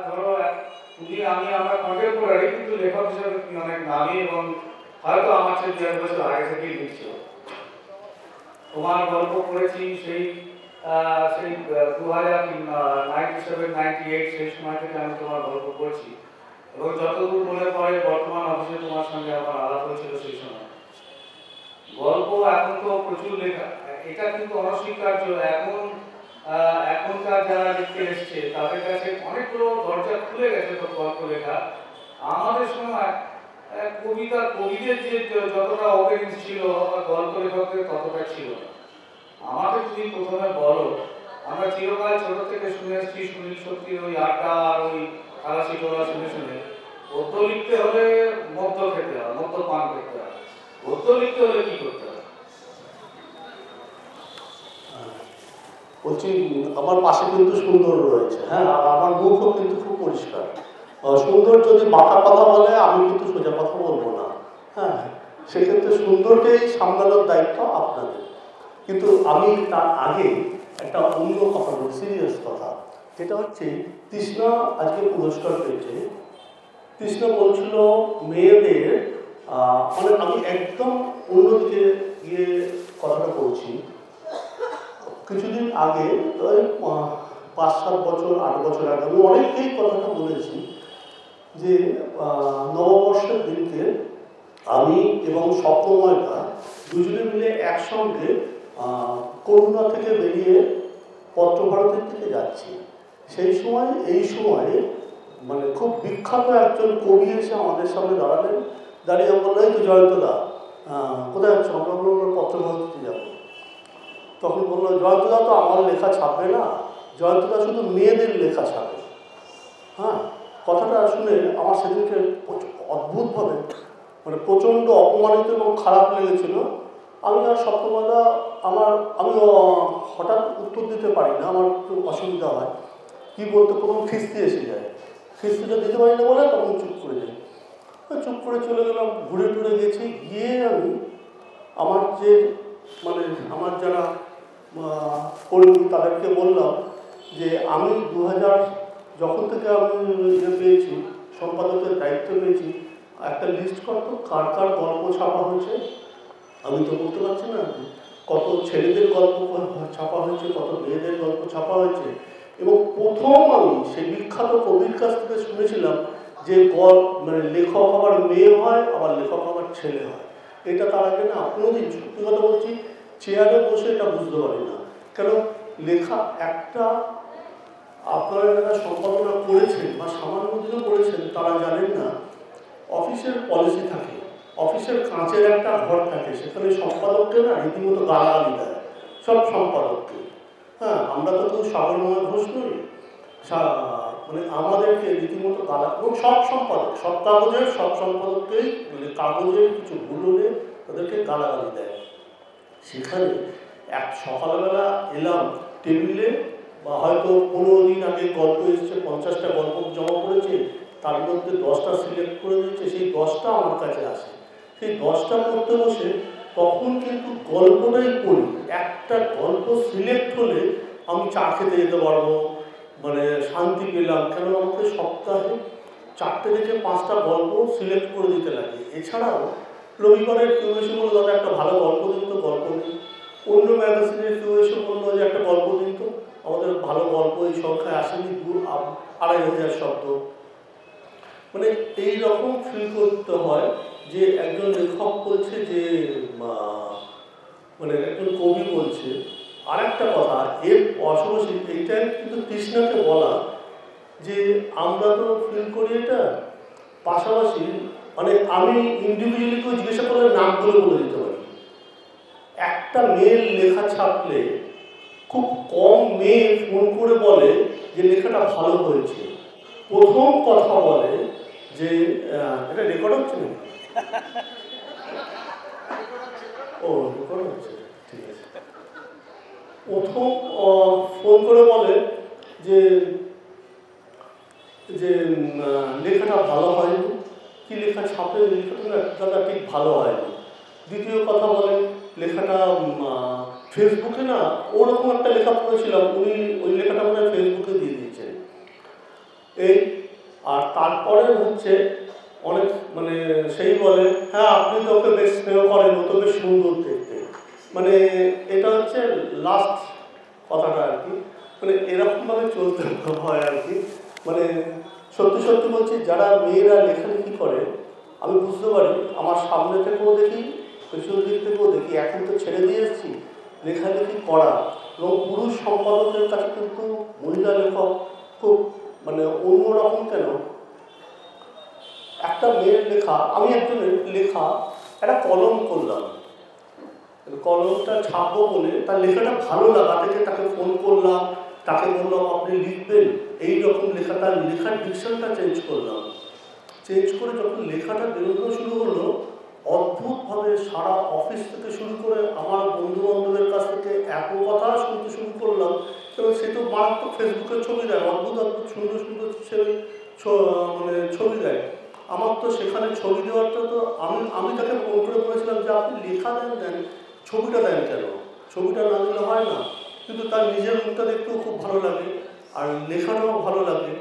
ধরো তুমি আমি আমরা কন্টেম্পোরারি, কিন্তু লেখক হিসেবে তুমি অনেক নামী এবং হয়তো আমার চেয়ে 2 বছর আগে থেকেই লিখছো। তোমার গল্প পড়েছি সেই সেই 2097-98 সেই সময় থেকে আমি তোমার গল্প পড়ছি, এবং যতদূর মনে পড়ে বর্তমান অফিসে তোমার সঙ্গে আমার আলাপ হয়েছিল সেই সময়। গল্প এখন তো প্রচুর লেখা, এটা কিন্তু অনস্বীকার্য। এখনকার যারা লিখতে এসছে তাদের কাছে অনেকগুলো দরজা খুলে গেছে তো গল্প লেখা। আমাদের সময় কবিদের যে যতটা ওপেনিং ছিল, গল্প লেখকদের ততটা ছিল না। আমাকে তুমি প্রথমে বলো, আমরা চিরকাল ছোট থেকে শুনে এসেছি সুনীল শক্তির ওই আড্ডা আর ওই খালাসি টোলা শুনে শুনে, গদ্য লিখতে হলে মদ্য খেতে হয়, মদ্য পান করতে হয়। গদ্য লিখতে হলে কি করতে হয়? বলছি আমার পাশে কিন্তু সুন্দর রয়েছে, হ্যাঁ, আর আমার মুখও কিন্তু খুব পরিষ্কার। সুন্দর যদি বাঁকা কথা বলে আমি কিন্তু সোজা কথা বলবো না, হ্যাঁ, সেক্ষেত্রে সুন্দরকেই সামলানোর দায়িত্ব আপনাদের। কিন্তু আমি তার আগে একটা অন্য কথা বলি, সিরিয়াস কথা, যেটা হচ্ছে তৃষ্ণা আজকে পুরস্কার পেয়েছে। তৃষ্ণা বলছিল মেয়েদের, মানে আমি একদম অন্যদিকে গিয়ে কথাটা বলছি। কিছুদিন আগে, ওই 5-7 বছর 8 বছর আগে আমি অনেককেই কথাটা বলেছি যে নববর্ষের দিনকে আমি এবং স্বপ্নময়টা দুজনে মিলে একসঙ্গে করুণা থেকে বেরিয়ে পত্রভারতীর দিকে যাচ্ছি। সেই সময় এই সময়ে মানে খুব বিখ্যাত একজন কবি এসে আমাদের সামনে দাঁড়ালেন। দাঁড়িয়ে বললেন, তো জয়ন্তদা কোথায় যাচ্ছ? আমরা বললাম পত্রভারতীতে যাবো। তখন বললো, জয়ন্তদা তো আমার লেখা ছাপবে না, জয়ন্তদা শুধু মেয়েদের লেখা ছাপে। হ্যাঁ, কথাটা শুনে আমার সেদিনকে অদ্ভুতভাবে মানে প্রচণ্ড অপমানিত এবং খারাপ লেগেছিল। আমি আর সপ্তমদা আমি হঠাৎ উত্তর দিতে পারি না, আমার একটু অসুবিধা হয়। কী বলতে প্রথম খিস্তি এসে যায়, খিস্তিটা দিতে পারি না বলে তখন চুপ করে যাই। চুপ করে চলে গেলাম, ঘুরে টুরে গেছি। গিয়ে আমি আমার যারা কর্মী তাদেরকে বললাম যে আমি 2000 যখন থেকে আমি পেয়েছি, সম্পাদকের দায়িত্ব পেয়েছি, একটা লিস্ট করতো কার কার গল্প ছাপা হয়েছে। আমি তো বলতে পারছি না কত ছেলেদের গল্প ছাপা হয়েছে, কত মেয়েদের গল্প ছাপা হয়েছে। এবং প্রথম আমি সেই বিখ্যাত কবির কাছ থেকে শুনেছিলাম যে মানে লেখক আবার মেয়ে হয়, আবার লেখক আবার ছেলে হয়। এটা তার আগে না কোনোদিন, সত্যি কথা বলছি, চেয়ারে বসে এটা বুঝতে পারি না। কেন লেখা একটা, আপনারা যারা সম্পাদনা করেছেন বা সামান্য দিনও করেছেন তারা জানেন না, অফিসের পলিসি থাকে, অফিসের কাঁচের একটা ঘর থাকে, সেখানে সম্পাদককে না রীতিমতো গালাগালি দেয় সব সম্পাদককে। হ্যাঁ, আমরা তো কেউ সাগরময় ঘোষ নই, মানে আমাদেরকে রীতিমতো গালা, এবং সব সম্পাদক, সব কাগজের সব সম্পাদককেই মানে কাগজের কিছু ভুল হলে তাদেরকে গালাগালি দেয়। সেখানে সকালবেলা এলাম টেবিলে, বা হয়তো 15 দিন আগে গল্প এসছে, 50টা গল্প জমা পড়েছে, তার মধ্যে 10টা সিলেক্ট করে দিয়েছে, সেই 10টা আমার কাছে আসে। সেই 10টা পড়তে বসে তখন কিন্তু গল্পটাই পড়ি। একটা গল্প সিলেক্ট হলে আমি চা খেতে যেতে পারবো, মানে শান্তি পেলাম। কেন আমাকে সপ্তাহে 4টে থেকে 5টা গল্প সিলেক্ট করে দিতে লাগে। এছাড়াও রবিবারের কেউ এসে বললো, দাদা একটা ভালো গল্প দিন তো, গল্প দিন। অন্য ম্যাগাজিনের কেউ এসে বললো যে একটা গল্প দিন তো, আমাদের ভালো গল্প এই সংখ্যায় আসেনি, 2,500 শব্দ। মানে এইরকম ফিল করতে হয় যে একজন লেখক বলছে যে, মানে একজন কবি বলছে। আর একটা কথা, এর পাশাপাশি এইটাই কিন্তু তৃষ্ণাকে বলা যে আমরা তো ফিল করি এটা, পাশাপাশি মানে আমি ইন্ডিভিজুয়ালি কেউ জিজ্ঞাসা করলে নামগুলো বলে দিতে পারি। একটা মেয়ের লেখা ছাপলে খুব কম মেয়ে ফোন করে বলে যে লেখাটা ভালো হয়েছে। প্রথম কথা বলে যে, এটা রেকর্ড হচ্ছে না? ও রেকর্ড হচ্ছে, ঠিক আছে। প্রথম ফোন করে বলে যে লেখাটা ভালো হয়নি, কি লেখা ছাপে, লেখাটা ঠিক ভালো হয়নি। দ্বিতীয় কথা বলে লেখাটা ফেসবুকে না ওরকম একটা লেখা পড়েছিলাম, উনি ওই লেখাটা মনে হয় ফেসবুকে দিয়ে দিয়েছেন। এই আর তারপরে হচ্ছে অনেক মানে সেই বলে হ্যাঁ আপনি তো ওকে বেশ স্নেহ করেন, ও তো বেশ সুন্দর দেখতে, মানে এটা হচ্ছে লাস্ট কথাটা আর কি, মানে এরকমভাবে চলতে হয় আর কি। মানে সত্যি সত্যি বলছি, যারা মেয়েরা লেখালেখি করে আমি বুঝতে পারি, আমার সামনে থেকেও দেখি পেছন দিক থেকেও দেখি, এখন তো ছেড়ে দিয়ে এসেছি লেখালেখি করা, এবং পুরুষ সম্পাদকের কাছে কিন্তু মহিলা লেখক খুব মানে অন্যরকম। কেন একটা মেয়ের লেখা, আমি একজনের লেখা একটা কলম করলাম, কলমটা ছাপবো বলে তার লেখাটা ভালো লাগা থেকে তাকে ফোন করলাম, তাকে বললাম আপনি লিখবেন এইরকম লেখা, তার লেখার ডিকশনটা চেঞ্জ করলাম, চেঞ্জ করে যখন লেখাটা বেরোনো শুরু হলো, অদ্ভুতভাবে সারা অফিস থেকে শুরু করে আমার বন্ধু বান্ধবের কাছ থেকে এত কথা শুনতে শুরু করলাম। এবং সে তো মারাত্মক ফেসবুকে ছবি দেয়, অদ্ভুত অদ্ভুত সুন্দর সুন্দর মানে ছবি দেয়। আমার তো সেখানে ছবি দেওয়ারটা তো আমি তাকে ফোন করে বলেছিলাম যে আপনি লেখা দেন, ছবিটা দেন কেন, ছবিটা না দিলে হয় না। কিন্তু তার নিজের মুখটা দেখতেও খুব ভালো লাগে আর লেখাটাও ভালো লাগে।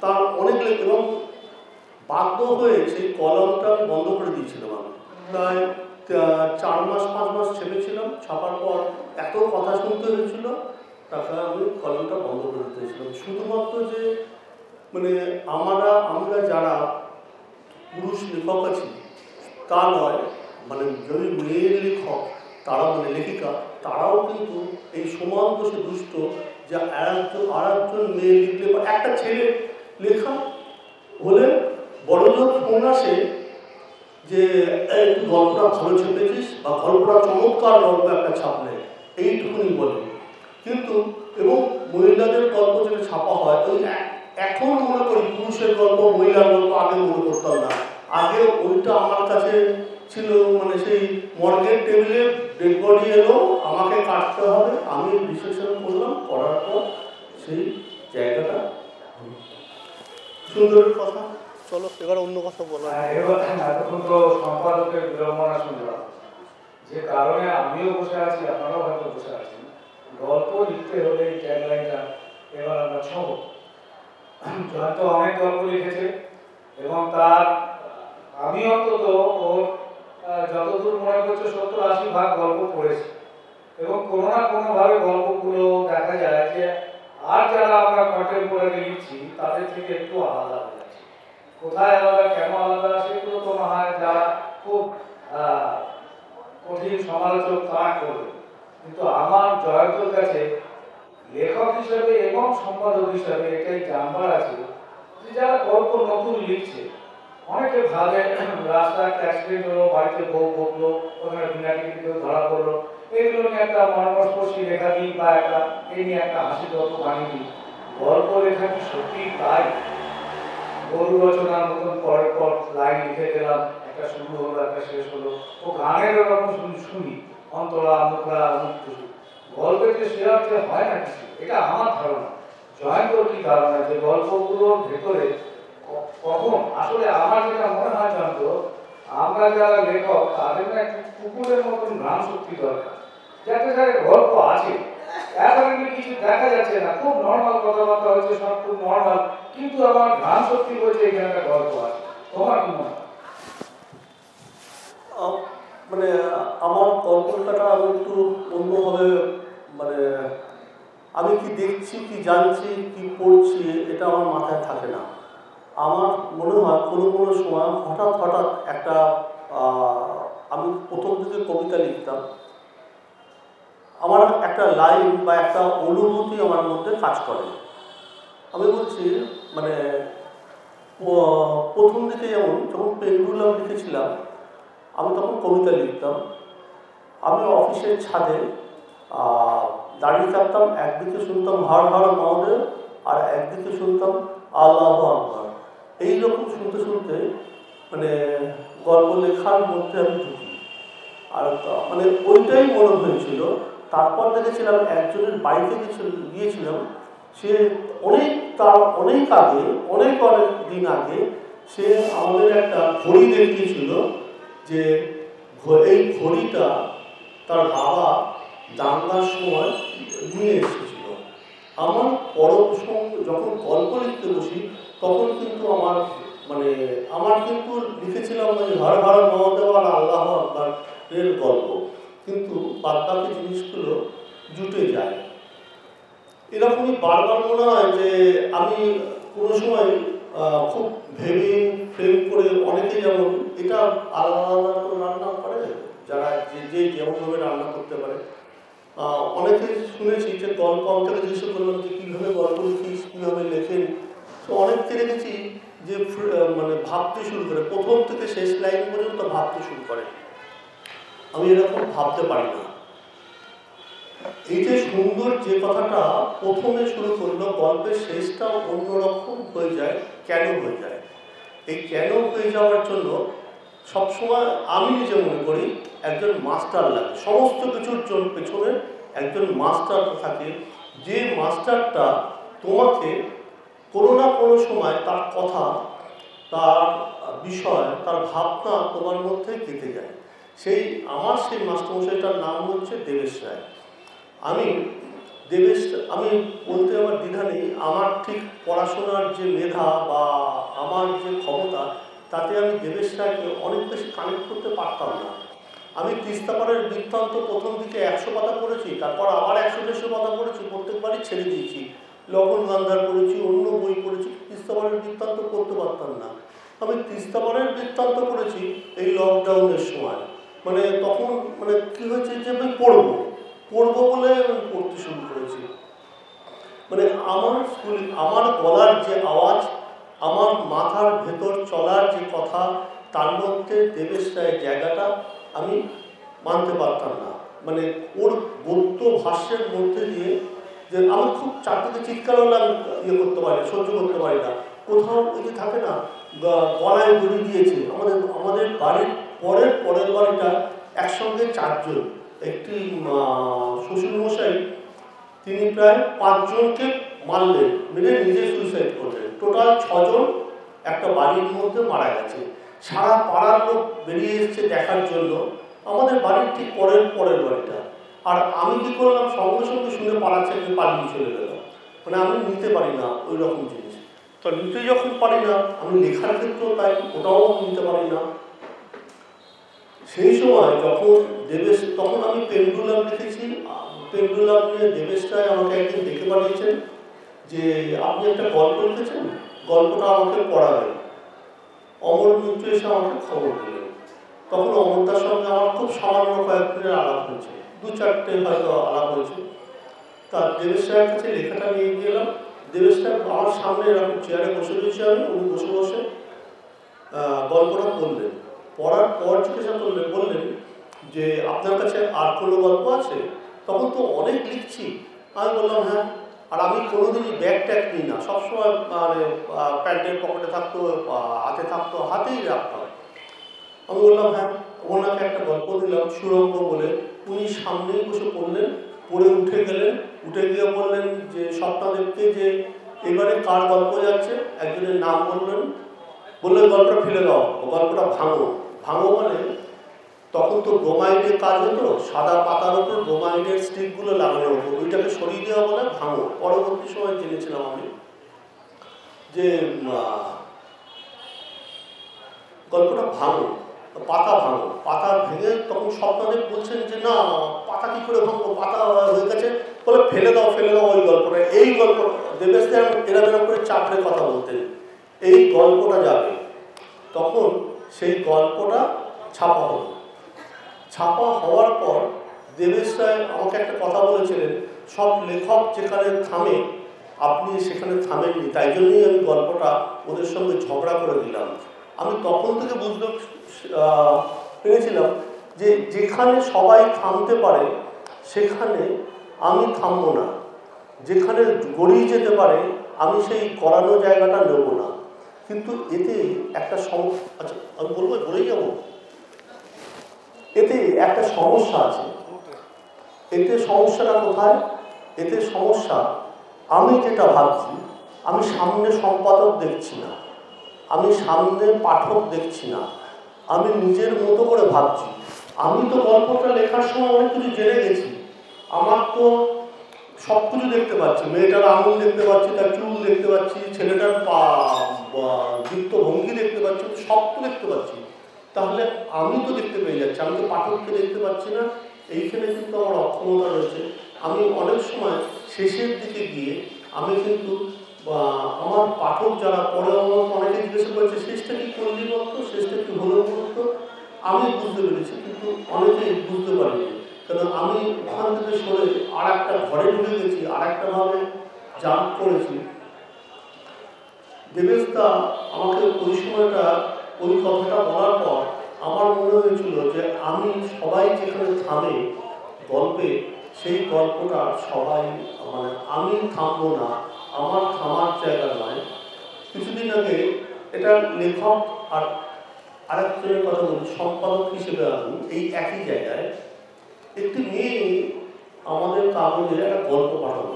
তার অনেক এবং বাধ্য হয়ে সেই কলমটা আমি বন্ধ করে দিয়েছিলাম। আমি প্রায় 4 মাস 5 মাস ছেপেছিলাম, ছাপার পর এত কথা শুনতে হয়েছিল, তারপরে আমি কলমটা বন্ধ করে দিয়েছিলাম। শুধুমাত্র যে মানে আমরা যারা পুরুষ লেখক আছি তা নয়, মানে যদি মেয়ের লেখক তারা মানে লেখিকা তারাও কিন্তু এই সমান দোষে দুষ্ট, যে আর একজন মেয়ে লিখলে বা একটা ছেলে লেখা হলে বড়জন ফোন আসে যে একটু গল্পটা ভালো ছেপেছিস বা গল্পটা চমৎকার গল্প একটা ছাপলে, এইটুকুনি বলে। কিন্তু এবং মহিলাদের গল্প যেটা ছাপা হয় ওই এখন মনে করি পুরুষের গল্প মহিলার গল্প আগে মনে করতাম না, আগে ওইটা আমার কাছে ছিল মানে সেই মর্গের টেবিলে ডেড বডি এলো, আমাকে কাটতে হবে, আমি বিশ্লেষণ করলাম, করার পর সেই জায়গাটা সুন্দরের কথা। চলো এবার অন্য কথা বলা। এতক্ষণ তো সম্পাদকের বিড়ম্বনা শুনলাম, যে কারণে আমিও বসে আছি, আপনারাও হয়তো বসে আছেন। গল্প লিখতে হলে এই ট্যাগলাইনটা এবার আমরা ছব। জয়ন্ত অনেক গল্প লিখেছে এবং তার আমি অন্তত ওর যতদূর মনে করছে 70-80 ভাগ গল্প পড়েছি, এবং কোনো না কোনোভাবে গল্পগুলো দেখা যায় যে আর যারা আমরা কন্টেম্পোরারি লিখছি তাদের থেকে একটু আলাদা হয়ে যাচ্ছে। কোথায় আলাদা, কেন আলাদা, সেগুলো তো না হয় যারা খুব কঠিন সমালোচক তারা করবে, কিন্তু আমার জয়ন্তর কাছে লেখক হিসেবে এবং সম্পাদক হিসেবে এটাই জানবার আছে যে যারা গল্প নতুন লিখছে, অনেকে ভাবে রাস্তায় একটা অ্যাক্সিডেন্ট হলো, বাড়িতে বউ বকলো, ওখানে বিনাটিকে কেউ ধরা পড়লো, এগুলো নিয়ে একটা মর্মস্পর্শী লেখা দিই বা একটা এই নিয়ে একটা হাসি গল্প বানিয়ে দিই। গল্প লেখা কি সত্যি তাই? গরু রচনার মতন পরের পর লাইন লিখে গেলাম, একটা শুরু হলো একটা শেষ হলো, ও গানের ওরকম শুনি অন্তরা মুখরা মুক্ত, গল্পের যে সে অর্থে হয় না কিছু, এটা আমার ধারণা। জয়ন্তর কি ধারণা যে গল্পগুলোর ভেতরে কখন আসলে আমার যেটা মনে হয় জয়ন্ত, আমরা যারা লেখক তাদের না একটু কুকুরের মতন ঘ্রাণ শক্তি দরকার, যাতে যারা গল্প আছে অ্যাপারেন্টলি কিছু দেখা যাচ্ছে না, খুব নর্মাল কথাবার্তা হচ্ছে, সব খুব নর্মাল, কিন্তু আমার ঘ্রাণ শক্তি বলছে এখানে একটা গল্প আছে। তোমার কি মনে হয়? মানে আমার কল্পনাটা আমি একটু অন্যভাবে, মানে আমি কি দেখছি, কি জানছি, কি পড়ছি, এটা আমার মাথায় থাকে না। আমার মনে হয় কোনো কোনো সময় হঠাৎ একটা আমি প্রথম দিকে কবিতা লিখতাম, আমার একটা লাইন বা একটা অনুভূতি আমার মধ্যে কাজ করে। আমি বলছি মানে প্রথম দিকে যখন পেন্ডুলাম লিখেছিলাম, আমি তখন কবিতা লিখতাম। আমি অফিসের ছাদে দাঁড়িয়ে থাকতাম, একদিকে শুনতাম হর হর মহাদেব আর একদিকে শুনতাম আল্লাহু আকবার। এইরকম শুনতে শুনতে মানে গল্প লেখার মধ্যে আমি ঢুকি, আর মানে ওইটাই মনে হয়েছিল। তারপর দেখেছিলাম একজনের বাড়িতে গিয়েছিলাম, সে অনেক আগে, অনেক দিন আগে সে আমাদের একটা ঘড়ি দেখিয়েছিল, যে এই ঘড়িটা তার বাবা দাঙ্গার সময় নিয়ে এসেছিল। আমার যখন গল্প লিখতে বসি তখন কিন্তু আমার কিন্তু লিখেছিলাম হর হর মহাদেব আর আল্লাহ আকবার এর গল্প, কিন্তু বাদবাকি জিনিসগুলো জুটে যায়। এরকমই বারবার মনে হয় যে আমি কোনো সময় খুব ভেবে ফ্রেম করে, অনেকে যেমন এটা আলাদা আলাদা করে রান্না করে, যারা যে যেমনভাবে রান্না করতে পারে। অনেকে শুনেছি যে গল্প আমাকে জিজ্ঞেস করলাম যে কীভাবে গল্প লিখিস, কীভাবে লেখেন। তো অনেককে দেখেছি যে ভাবতে শুরু করে, প্রথম থেকে শেষ লাইন পর্যন্ত ভাবতে শুরু করে। আমি এরকম ভাবতে পারি না। এই যে সুন্দর যে কথাটা প্রথমে শুরু করলো, গল্পের শেষটা অন্যরকম হয়ে যায়। কেন হয়ে যায়? এই কেন হয়ে যাওয়ার জন্য সবসময় আমি নিজে মনে করি একজন মাস্টার লাগে। সমস্ত কিছুর পেছনে একজন মাস্টার থাকে, যে মাস্টারটা তোমাকে কোনো না কোনো সময় তার কথা, তার বিষয়, তার ভাবনা তোমার মধ্যে কেটে যায়। আমার সেই মাস্টারমশাইটার নাম হচ্ছে দেবেশ রায়। আমি বলতে আমার দ্বিধা নেই, আমার ঠিক পড়াশোনার যে মেধা বা আমার যে ক্ষমতা, তাতে আমি দেবেশ রায়কে অনেক বেশি কানেক্ট করতে পারতাম না। আমি তিস্তাপাড়ের বৃত্তান্ত প্রথম দিকে 100 পাতা পড়েছি, তারপর আবার 100-150 পাতা পড়েছি, প্রত্যেকবারই ছেড়ে দিয়েছি। লবণ গান্ধার পড়েছি, অন্য বই পড়েছি, তিস্তাপাড়ের বৃত্তান্ত পড়তে পারতাম না। আমি তিস্তাপাড়ের বৃত্তান্ত পড়েছি এই লকডাউনের সময়। তখন কী হয়েছে যে আমি পড়বো বলে আমি পড়তে শুরু করেছি। আমার গলার যে আওয়াজ, আমার মাথার ভেতর চলার যে কথা, তার মধ্যে দেবেশ রায়ের জায়গাটা আমি মানতে পারতাম না। ওর গদ্য ভাষ্যের মধ্যে দিয়ে যে আমি খুব চারদিকে চিৎকার হলে আমি করতে পারি, সহ্য করতে পারি না। কোথাও ওই যে থাকে না, গলায় দড়ি দিয়েছে। আমাদের বাড়ির পরের বাড়িটা একসঙ্গে 4 জন। একটি শ্বশুরমশাই, তিনি প্রায় 5 জনকে মারলেন, মেরে নিজে সুইসাইড করলেন। টোটাল 6 জন একটা বাড়ির মধ্যে মারা গেছে। সারা পাড়ার লোক বেরিয়ে এসছে দেখার জন্য। আমাদের বাড়ির ঠিক পরের বাড়িটা। আর আমি কি করলাম, সঙ্গে সঙ্গে শুনে পাড়া ছেড়ে পালিয়ে চলে গেলাম। আমি নিতে পারি না ওই রকম জিনিস। তো নিতে যখন পারি না, আমি লেখার ক্ষেত্রেও তাই, ওটাও নিতে পারি না। সেই সময় তখন আমি পেন্ডুলাম লিখেছি। পেন্ডুলাম নিয়ে দেবেশ রায় আমাকে একদিন ডেকে পাঠিয়েছেন যে আপনি একটা গল্প লিখেছেন, গল্পটা আমাকে পড়াবেন। অমর মিত্র এসে আমাকে খবর দিলেন। তখন অমরদার সঙ্গে আমার খুব সামান্য কয়েকদিনের আলাপ হয়েছে, 2-4টে হয়তো আলাপ হয়েছে। তা দেবেশ রায়ের কাছে লেখাটা নিয়ে গেলাম। দেবেশ রায় আমার সামনে এরকম চেয়ারে বসে রয়েছে, উনি বসে গল্পটা বললেন। পড়ার পর জিজ্ঞাসা বললেন যে আপনার কাছে আর কোনো গল্প আছে? তখন তো অনেক লিখছি। আমি বললাম হ্যাঁ। আর আমি কোনোদিনই ব্যাগ ট্যাগ নিই না, সবসময় প্যান্টের পকেটে থাকতো, হাতে থাকতো, হাতেই রাখতাম। আমি বললাম হ্যাঁ। ওনাকে একটা গল্প দিলাম, সুরঙ্গ বলে। উনি সামনেই বসে পড়লেন, পড়ে উঠে গেলেন। উঠে গিয়ে বললেন যে স্বপ্নাদেবকে যে এবারে কার গল্প যাচ্ছে, একজনের নাম বললেন। বললেন গল্পটা ফেলে দাও, গল্পটা ভাঙো। তখন তো ব্রোমাইডের কাজ হতো, সাদা পাতার ওপর ব্রোমাইডের স্টিকগুলো লাগানো হতো, ওইটাকে সরিয়ে দেওয়া বলে ভাঙো। পরবর্তী সময় জেনেছিলাম আমি যে গল্পটা ভাঙো, পাতা ভেঙে। তখন স্বপ্নদেব বলছেন যে না, পাতা কি করে ভাঙবো, পাতা হয়ে গেছে। বলে ফেলে দাও ওই গল্পটা। এই গল্প দেবেশ রায় এরকম করে চাপড়ে কথা বলতেন, এই গল্পটা যাবে। তখন সেই গল্পটা ছাপা হলো। ছাপা হওয়ার পর দেবেশ রায় আমাকে একটা কথা বলেছিলেন, সব লেখক যেখানে থামে আপনি সেখানে থামেননি, তাই জন্যই আমি গল্পটা ওদের সঙ্গে ঝগড়া করে দিলাম। আমি তখন থেকে বুঝতে পেরেছিলাম যে যেখানে সবাই থামতে পারে সেখানে আমি থামবো না, যেখানে গড়িয়ে যেতে পারে আমি সেই গড়ানো জায়গাটা নেব না। কিন্তু এতে একটা আচ্ছা আমি বলেই যাবো, এতে একটা সমস্যা আছে। এতে সমস্যাটা কোথায়? এতে সমস্যা, আমি যেটা ভাবছি, আমি সামনে সম্পাদক দেখছি না, আমি সামনে পাঠক দেখছি না, আমি নিজের মতো করে ভাবছি। আমি তো গল্পটা লেখার সময় অনেক কিছু জেনে গেছি, আমার তো সব কিছু দেখতে পাচ্ছি, মেয়েটার আঙুল দেখতে পাচ্ছি, তার চুল দেখতে পাচ্ছি, ছেলেটার পা যুক্ত ভঙ্গি দেখতে পাচ্ছি, সব তো দেখতে পাচ্ছি। তাহলে আমি তো দেখতে পেয়ে যাচ্ছি, আমি তো পাঠককে দেখতে পাচ্ছি না। এইখানে কিন্তু আমার অক্ষমতা রয়েছে। আমি অনেক সময় শেষের দিকে গিয়ে আমি কিন্তু আমার পাঠক যারা পরে আমার অনেকে জিজ্ঞাসা করেছে শেষটা কি করলি বলতো, শেষটা কি হলো বলতো, আমি বুঝতে পেরেছি কিন্তু অনেকেই বুঝতে পারিনি। কারণ আমি ওখান থেকে সরে আর একটা ঘরে ঢুকে গেছি, আর একটা ভাবে জাম্প করেছি। দেবেশদা আমাকে ওই সময়টা ওই কথাটা বলার পর আমার মনে হয়েছিল যে আমি সবাই যেখানে থামে গল্পে, সেই গল্পটা সবাই মানে আমি থামবো না, আমার থামার জায়গা নয়। কিছুদিন আগে এটা লেখক আর আরেকজনের কথা বলি, সম্পাদক হিসেবে আমি এই একই জায়গায় একটি মেয়ে আমাদের কাগজে একটা গল্প পাঠানো,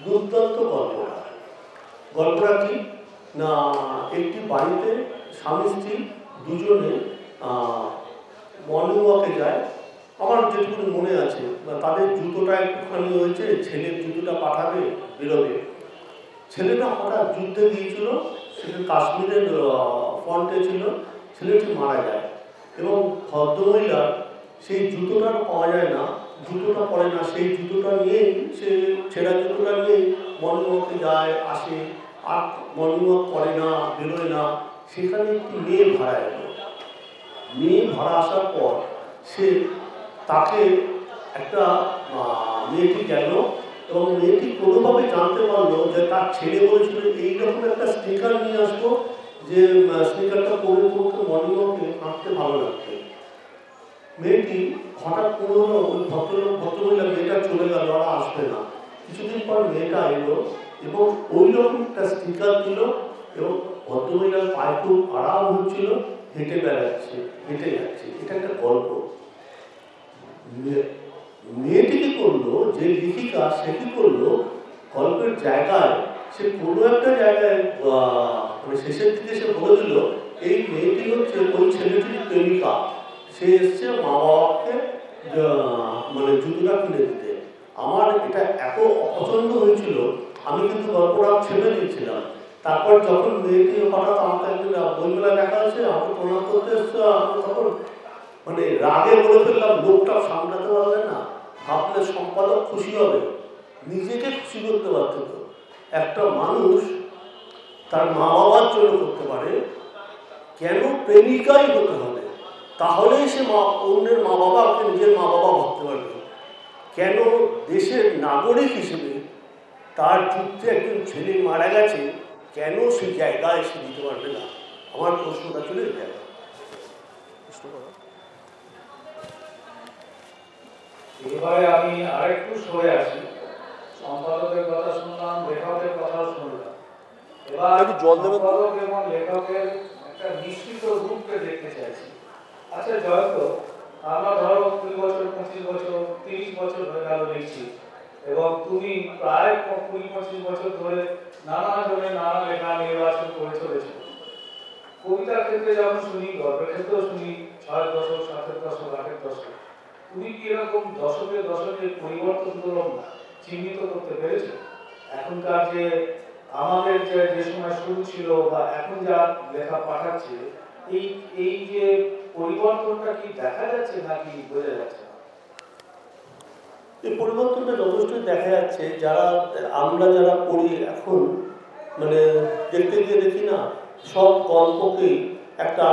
দুর্দান্ত গল্পটা। গল্পটা কি না, একটি বাড়িতে স্বামী স্ত্রী দুজনে মর্নিং ওয়াকে যায়। আমার যেটুকু মনে আছে তাদের জুতোটা একটুখানি হয়েছে, ছেলের জুতোটা পাঠাবে বেরোবে। ছেলেটা হঠাৎ যুদ্ধে গিয়েছিল, সেটা কাশ্মীরের ফ্রন্টে ছিল, ছেলেটি মারা যায় এবং ভদ্রমহিলা সেই জুতোটা পাওয়া যায় না, জুতোটা পরে না, সেই জুতোটা নিয়েই সে ছেঁড়া জুতোটা নিয়েই মর্নিং ওয়াকে যায় আসে, আর মর্নিং ওয়াক করে না, বেরোয় না। সেখানে একটি মেয়ে ভাড়া এলো। মেয়ে ভাড়া আসার পর সে তাকে একটা মেয়েটি গেল এবং মেয়েটি কোনোভাবে জানতে পারলো যে তার ছেলে বলেছিল এইরকম একটা স্নিকার নিয়ে আসবো, যে স্নিকারটা পরে পড়তে মর্নিং ওয়াকে হাঁটতে ভালো লাগবে। মেয়েটি হঠাৎ কোনো ওই ভদ্রমহিলা মেয়েটা চলে গেল, আর আসবে না। কিছুদিন পর মেয়েটা এলো এবং ওই রকম একটা স্টিকার দিল এবং ভদ্রমহিলার পায়ে খুব আরাম হচ্ছিল, হেঁটে বেড়াচ্ছে, হেঁটে যাচ্ছে। এটা একটা গল্প। মেয়েটি কি করলো, যে লেখিকা সে কি করলো, গল্পের জায়গায় সে কোনো একটা জায়গায় মানে শেষের দিকে সে বলে দিল এই মেয়েটি হচ্ছে ওই ছেলেটির প্রেমিকা, সে এসছে মা বাবাকে মানে জুতোটা কিনে দিতে। আমার এটা এত অপছন্দ হয়েছিল, আমি কিন্তু গল্পটা ছেড়ে দিয়েছিলাম। তারপর যখন মেয়েটি হঠাৎ আমাকে একদিন বইমেলায় দেখা আছে, আমাকে প্রণাম করতে এসছে, আমি তখন মানে রাগে বলে ফেললাম, লোকটা সামলাতে পারবে না, ভাবলে সম্পাদক খুশি হবে, নিজেকে খুশি করতে পারত তো। একটা মানুষ তার মা বাবার জন্য করতে পারে, কেন প্রেমিকাই হতে হবে? তাহলেই সে অন্যের মা বাবাকে নিজের মা বাবা ভাবতে পারবে। কেন দেশের নাগরিক হিসেবে তার যুদ্ধে একজন ছেলে মারা গেছে, কেন সেই জায়গায় সে দিতে পারবে না? আমার প্রশ্নটা চলে যায়। এবারে আমি আরেকটু সরে আসি। সম্পাদকের কথা শুনলাম, লেখকের কথাও শুনলাম। এবার সম্পাদক এবং লেখকের একটা মিশ্রিত রূপকে দেখতে চাইছি। আচ্ছা জয়ন্ত, আমরা ধরো 20 বছর, 25 বছর, 30 বছর হয়ে গেল লিখছি, এবং তুমি প্রায় 20-25 বছর ধরে নানা ধরনের নানা লেখা নির্বাচন করে চলেছ। কবিতার ক্ষেত্রে যেমন শুনি, গল্পের ক্ষেত্রেও শুনি 6 দশক, 7 দশক, 8 দশক। তুমি কি এরকম দশকের পরিবর্তনগুলো চিহ্নিত করতে পেরেছ? এখনকার যে আমাদের যে সময় শুরু ছিল বা এখন যা লেখা পাঠাচ্ছে, এই যে পরিবর্তনটা কি দেখা যাচ্ছে নাকি বোঝা যাচ্ছে না? এই পরিবর্তনটা যথেষ্টই দেখা যাচ্ছে। আমরা যারা পড়ি এখন, মানে দেখতে গিয়ে দেখি না, সব গল্পকেই একটা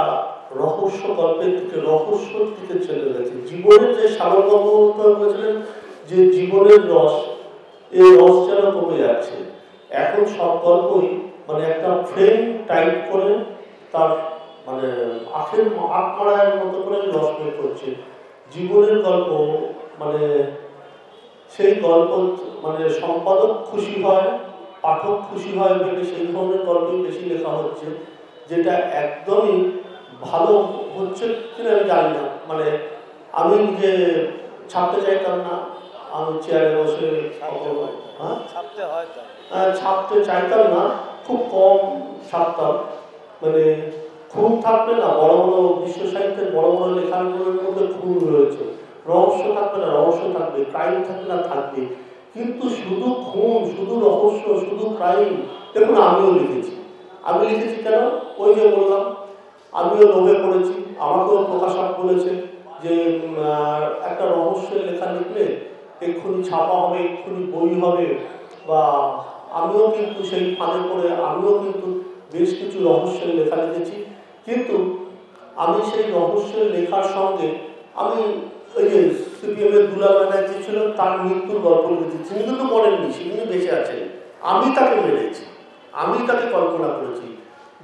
রহস্য গল্পের দিকে, রহস্যর দিকে চলে গেছে। জীবনের যে সারমর্ম বলেছিলেন যে জীবনের রস, এই রস যেন কমে যাচ্ছে। এখন সব গল্পই মানে একটা ফ্রেম টাইপ করে তার মানে আখ মারার মতো করে রস বের করছে। জীবনের গল্প মানে সেই গল্প মানে সম্পাদক খুশি হয়, পাঠক খুশি হয় ভেবে সেই ধরনের গল্পই বেশি লেখা হচ্ছে, যেটা একদমই ভালো হচ্ছে কিনা আমি জানি না। মানে আমি নিজে ছাপতে চাইতাম না, আমি চেয়ারে বসে ছাপতে চাইতাম না, খুব কম ছাপতাম। মানে খুন থাকবে না, বড় বড় বিশ্ব সাহিত্যের বড় বড় লেখাগুলোর মধ্যে খুন রয়েছে, রহস্য থাকবে না, রহস্য থাকবে, ক্রাইম থাকবে না, থাকবে। কিন্তু শুধু খুন, শুধু রহস্য, শুধু ক্রাইম। দেখুন আমিও লিখেছি, আমি লিখেছি কেন, ওই যে বললাম আমিও লোভে পড়েছি। আমাকেও প্রকাশক বলেছে যে একটা রহস্যের লেখা লিখলে এক্ষুনি ছাপা হবে, এক্ষুনি বই হবে, বা আমিও কিন্তু সেই ফাঁদে পড়ে আমিও কিন্তু বেশ কিছু রহস্যের লেখা লিখেছি। কিন্তু আমি সেই রহস্যের লেখার সঙ্গে আমি ওই যে সিপিএমের দুলাল ব্যানার্জি ছিল, তার মৃত্যুর গল্প লিখেছি। তিনি কিন্তু মরেননি, সে কিন্তু বেঁচে আছেন, আমি তাকে মেরেছি, আমি তাকে কল্পনা করেছি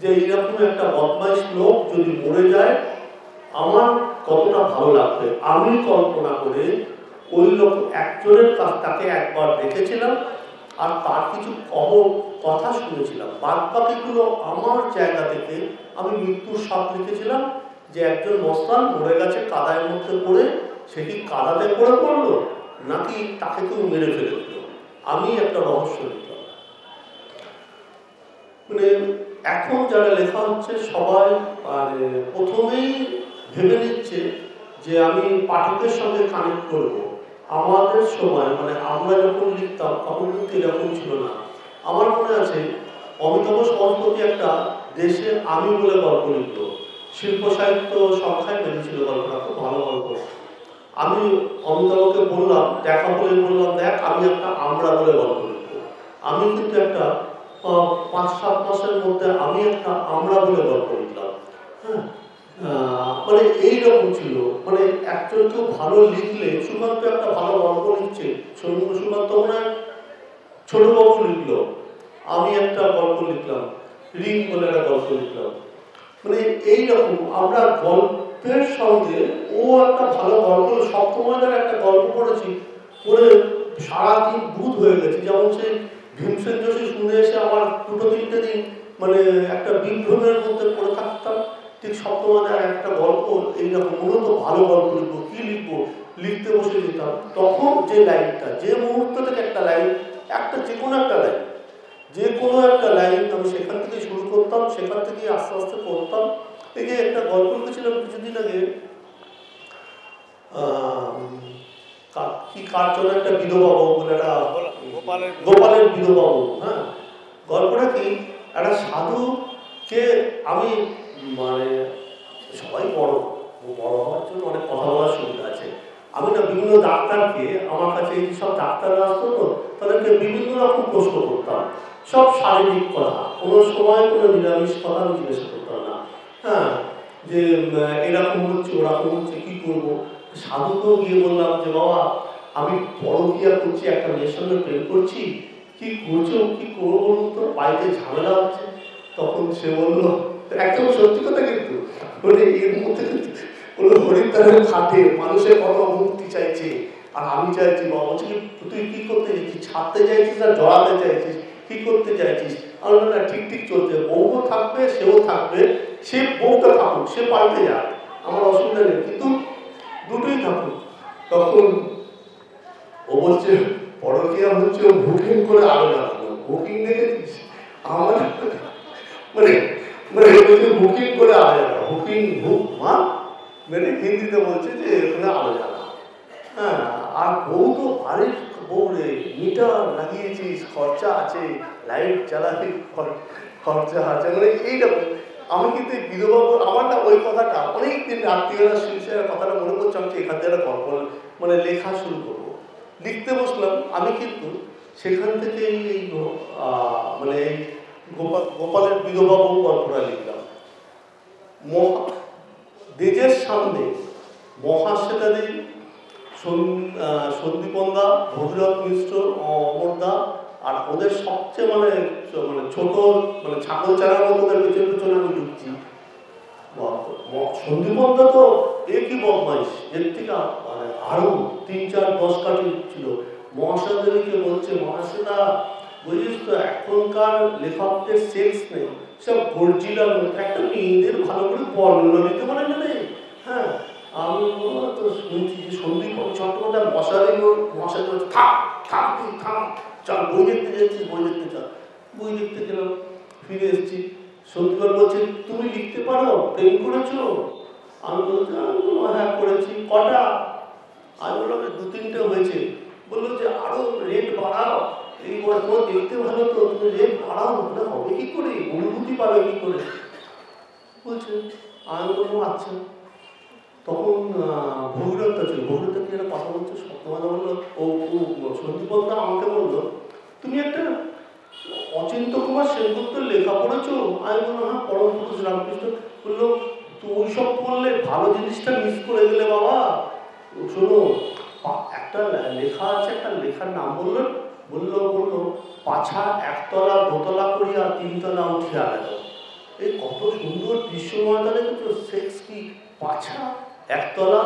যে এইরকম একটা বদমাইশ লোক যদি মরে যায় আমার কতটা ভালো লাগবে। আমি কল্পনা করে ওই লোক একজনের কাছ তাকে একবার দেখেছিলাম আর তার কিছু কথা শুনেছিলাম, বাদ বাকিগুলো আমার জায়গা থেকে আমি মৃত্যুর সাপ লিখেছিলাম যে একজন মস্তান মরে গেছে কাদার মধ্যে পড়ে, সে কি কাদাতে পড়ে পড়লো নাকি তাকে কেউ মেরে ফেলে দিল। আমি একটা রহস্য লিখলাম। মানে এখন যারা লেখা হচ্ছে সবাই মানে প্রথমেই ভেবে নিচ্ছে যে আমি পাঠকের সঙ্গে কানেক্ট করব। আমাদের সময় মানে আমরা যখন লিখতাম তখন কিন্তু এরকম ছিল না। আমার মনে আছে অমিতাভ সরস্বতী একটা দেশে আমি বলে গল্প লিখত, শিল্প সাহিত্য সংখ্যায় বেরিয়েছিল গল্পটা, খুব ভালো গল্প। আমি অমিতাভকে বললাম, দেখা বলে বললাম, দেখ আমি একটা আমরা বলে গল্প লিখব। আমি কিন্তু একটা 5-7 মাসের মধ্যে আমি একটা আমরা বলে গল্প লিখলাম। হ্যাঁ, মানে এইরকম ছিল। মানে একজন কেউ ভালো লিখলে, সুকান্ত একটা ভালো গল্প লিখছে, সুকান্ত মনে হয় ছোটবাবু লিখলো, আমি একটা গল্প লিখলাম, রিং বলে একটা গল্প লিখলাম। মানে এইরকম আমরা গল্পের সঙ্গে ও একটা ভালো গল্প, সপ্তময়দার একটা গল্প পড়েছি, পড়ে সারাদিন বুধ হয়ে গেছে। যেমন সেই ভীমসেন যোশী শুনে এসে আমার 2-3 দিন মানে একটা বিভ্রমের মধ্যে পড়ে থাকতাম। ঠিক সপ্তময়দার একটা গল্প এইরকম, মূলত ভালো গল্প লিখবো, কি লিখবো, লিখতে বসে যেতাম। তখন যে লাইনটা, যে মুহূর্ত থেকে একটা লাইন, একটা যে কোনো একটা লাইন, যে কোনো একটা লাইন আমি সেখান থেকে শুরু করতাম, সেখান থেকে আস্তে আস্তে করতাম। এই যে একটা গল্প লিখেছিলাম কিছুদিন আগে, কি কার জন্য একটা বিধবাবু বলে একটা গোপালের বিধবাবু। হ্যাঁ, গল্পটা কি, একটা সাধুকে আমি মানে সবাই বড় হওয়ার জন্য অনেক কথা বলার সুবিধা আছে। আমি না বিভিন্ন ডাক্তারকে, আমার কাছে এই সব ডাক্তাররা আসতো তো, তাদেরকে বিভিন্ন রকম প্রশ্ন করতাম, সব শারীরিক কথা, কোনো সময় কোনো নিরামিষ কথা আমি জিজ্ঞেস করতাম না। হ্যাঁ, যে এরকম হচ্ছে ওরকম হচ্ছে কি করবো। সাধুকেও গিয়ে বললাম যে বাবা আমি বড় বিয়া করছি, একটা মেয়ের সঙ্গে প্রেম করছি, কি করছো, কি করবো বলুন তো, বাড়িতে ঝামেলা হচ্ছে। তখন সে বললো, একদম সত্যি কথা কিন্তু, বলে এর মধ্যে বললো হরিদ্বারের ঘাটে মানুষের কত মুক্তি চাইছে, আর আমি চাইছি বাবা। বলছি তুই কি করতে চাইছিস, ছাড়তে চাইছিস আর জড়াতে চাইছিস, কি করতে চাইছিস? আমার না ঠিক ঠিক চলছে, বউও থাকবে, সেও থাকবে, সে বউটা থাকুক, সে পাল্টে যাক, আমার অসুবিধা নেই, কিন্তু দুটোই থাকুক। তখন ও বলছে পরকীয়া হচ্ছে ও বুকিং করে আরো জানাবো। বুকিং দেখেছিস আমার মানে মানে বুকিং করে আরো জানা, বুকিং বুক মা মানে হিন্দিতে বলছে যে এখানে আরো জানা। হ্যাঁ, আর বউ তো ভারী বউ রে, মিটার লাগিয়েছিস, খরচা আছে, লাইট জ্বালাবি, খরচা আছে, মানে এইরকম। আমি কিন্তু বিধবা, আমার না ওই কথাটা অনেকদিন রাত্রিবেলা শুনছে, কথাটা মনে করছে আমি এখান থেকে গল্প মানে লেখা শুরু করবো। লিখতে বসলাম, আমি কিন্তু সেখান থেকে এই মানে গোপালের বিধবাবু গল্পটা লিখলাম। দেজের সামনে মহাশ্বেতাদি, সন্দীপনদা, ভগীরথ মিশ্র, অমরদা, আর ওদের সবচেয়ে মানে ছোট মানে ছাগল চারার মতো ওদের পেছনে পেছনে আমি ঢুকছি। সন্দীপনদা তো একই বদমাইশ, এর থেকে মানে আরো 3-4-10 কাটি ছিল। মহাশ্বেতাদেরকে বলছে, মহাশ্বেতা বুঝিস তো এখনকার লেখকদের সেন্স নেই, সব গর্জিলার মতো, একটা মেয়েদের ভালো করে বর্ণনা দিতে পারে না। হ্যাঁ, আমি তো শুনছি যে সন্দীপ চট্টোপাধ্যায় মশাই বলছে থাম থাম তুই থাম, চল বই দেখতে যাচ্ছিস, বই দেখতে চল। বই দেখতে গেলাম, ফিরে এসেছি। সন্দীপ বলছে তুমি লিখতে পারো, প্রেম করেছো? আমি বলছি হ্যাঁ করেছি। কটা? আমি বললাম 2-3টে হয়েছে। বললো যে আরো রেট তোমার দেখতে ভালো তো, তুমি রেট বাড়াও, না হবে কি করে, অনুভূতি পাবে কি করে বলছে। আমি বললাম আচ্ছা। তখন ভগীরথটা ছিল, ভগীরথটা কি একটা কথা বলছে, সত্যমাদা বললো, ও সন্দীপদা আমাকে বললো তুমি একটা অচিন্ত কুমার সেনগুপ্তের লেখা পড়েছো? আমি বললাম হ্যাঁ, পরম পুরুষ রামকৃষ্ণ। বললো তো ওইসব পড়লে ভালো জিনিসটা মিস করে গেলে বাবা। শোনো, একটা লেখা আছে, একটা লেখার নাম বললো, বললো পাছা একতলা দোতলা করিয়া তিনতলা উঠিয়া গেল। এই কত সুন্দর দৃশ্যময়তা দেখেছো, সেক্স কি পাছা একতলা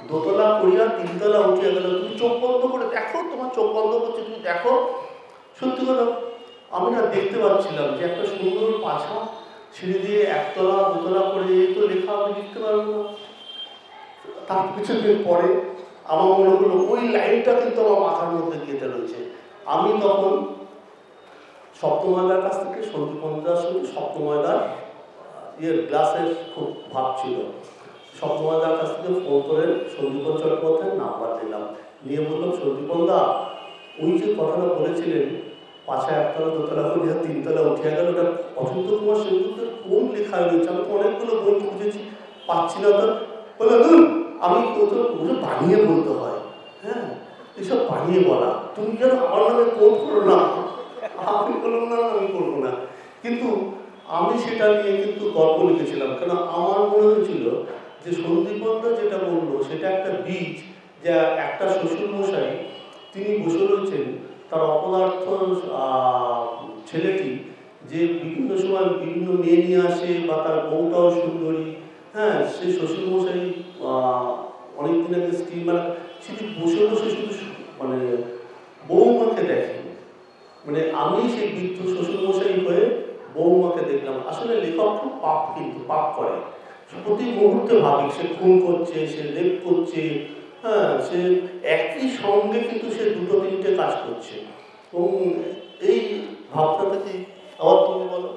দোতলা করিয়া তিনতলা উঠিয়া গেল। তুমি চোখ বন্ধ করে দেখো, তোমার চোখ বন্ধ করছে, তুমি দেখো। সত্যি কথা, আমি না দেখতে পাচ্ছিলাম যে একটা সুন্দর পাছা ছিঁড়ে দিয়ে একতলা দোতলা করে এই তো লেখা আমি লিখতে পারবো না। তার কিছুদিন পরে আমার মনে হলো ওই লাইনটা কিন্তু আমার মাথার মধ্যে গেঁথে রয়েছে। আমি তখন সপ্তময়দার কাছ থেকে, সন্দীপদার সঙ্গে সপ্তময়দার গ্লাসের খুব ভাব ছিল, সপ্তময়দার কাছ থেকে ফোন করে সন্দীপন চট্টোপাধ্যায়ের নাম্বার দিলাম, নিয়ে বললাম সন্দীপনদা ওই যে কথাটা বলেছিলেন পাছা একতলা দোতলা করিয়া তিনতলা উঠিয়া গেল, ওটা অচিন্ত কুমার সেনগুপ্তের কোন লেখায় রয়েছে? আমি তো অনেকগুলো বই খুঁজেছি, পাচ্ছি না। তো বললাম আমি ওটা বানিয়ে বলতে হয়, হ্যাঁ এসব বানিয়ে বলা, তুমি যেন আমার নামে কোট করো না। আমি বললাম না, আমি করবো না। কিন্তু আমি সেটা নিয়ে কিন্তু গল্প লিখেছিলাম, কেন আমার মনে হয়েছিল যে সন্দীপনদা যেটা বললো সেটা একটা বীজ, যা একটা শ্বশুরমশাই তিনি বসে রয়েছেন, তার অপদার্থ ছেলেটি যে বিভিন্ন সময় বিভিন্ন মেয়ে নিয়ে আসে, বা তার বউটাও সুন্দরী, হ্যাঁ সে শ্বশুরমশাই অনেকদিন আগে স্ত্রী, মানে সেটি বসে বসে শুধু মানে বৌমাকে দেখেন, মানে আমি সেই বৃদ্ধ শ্বশুরমশাই হয়ে বৌমাকে দেখলাম। আসলে লেখক খুব পাপ, কিন্তু পাপ করে, প্রতি মুহূর্তে ভাবি সে খুন করছে, সে রেপ করছে, হ্যাঁ সে একই সঙ্গে কিন্তু সে দুটো তিনটে কাজ করছে। এবং এই ভাবটা থেকে আবার তুমি বলো,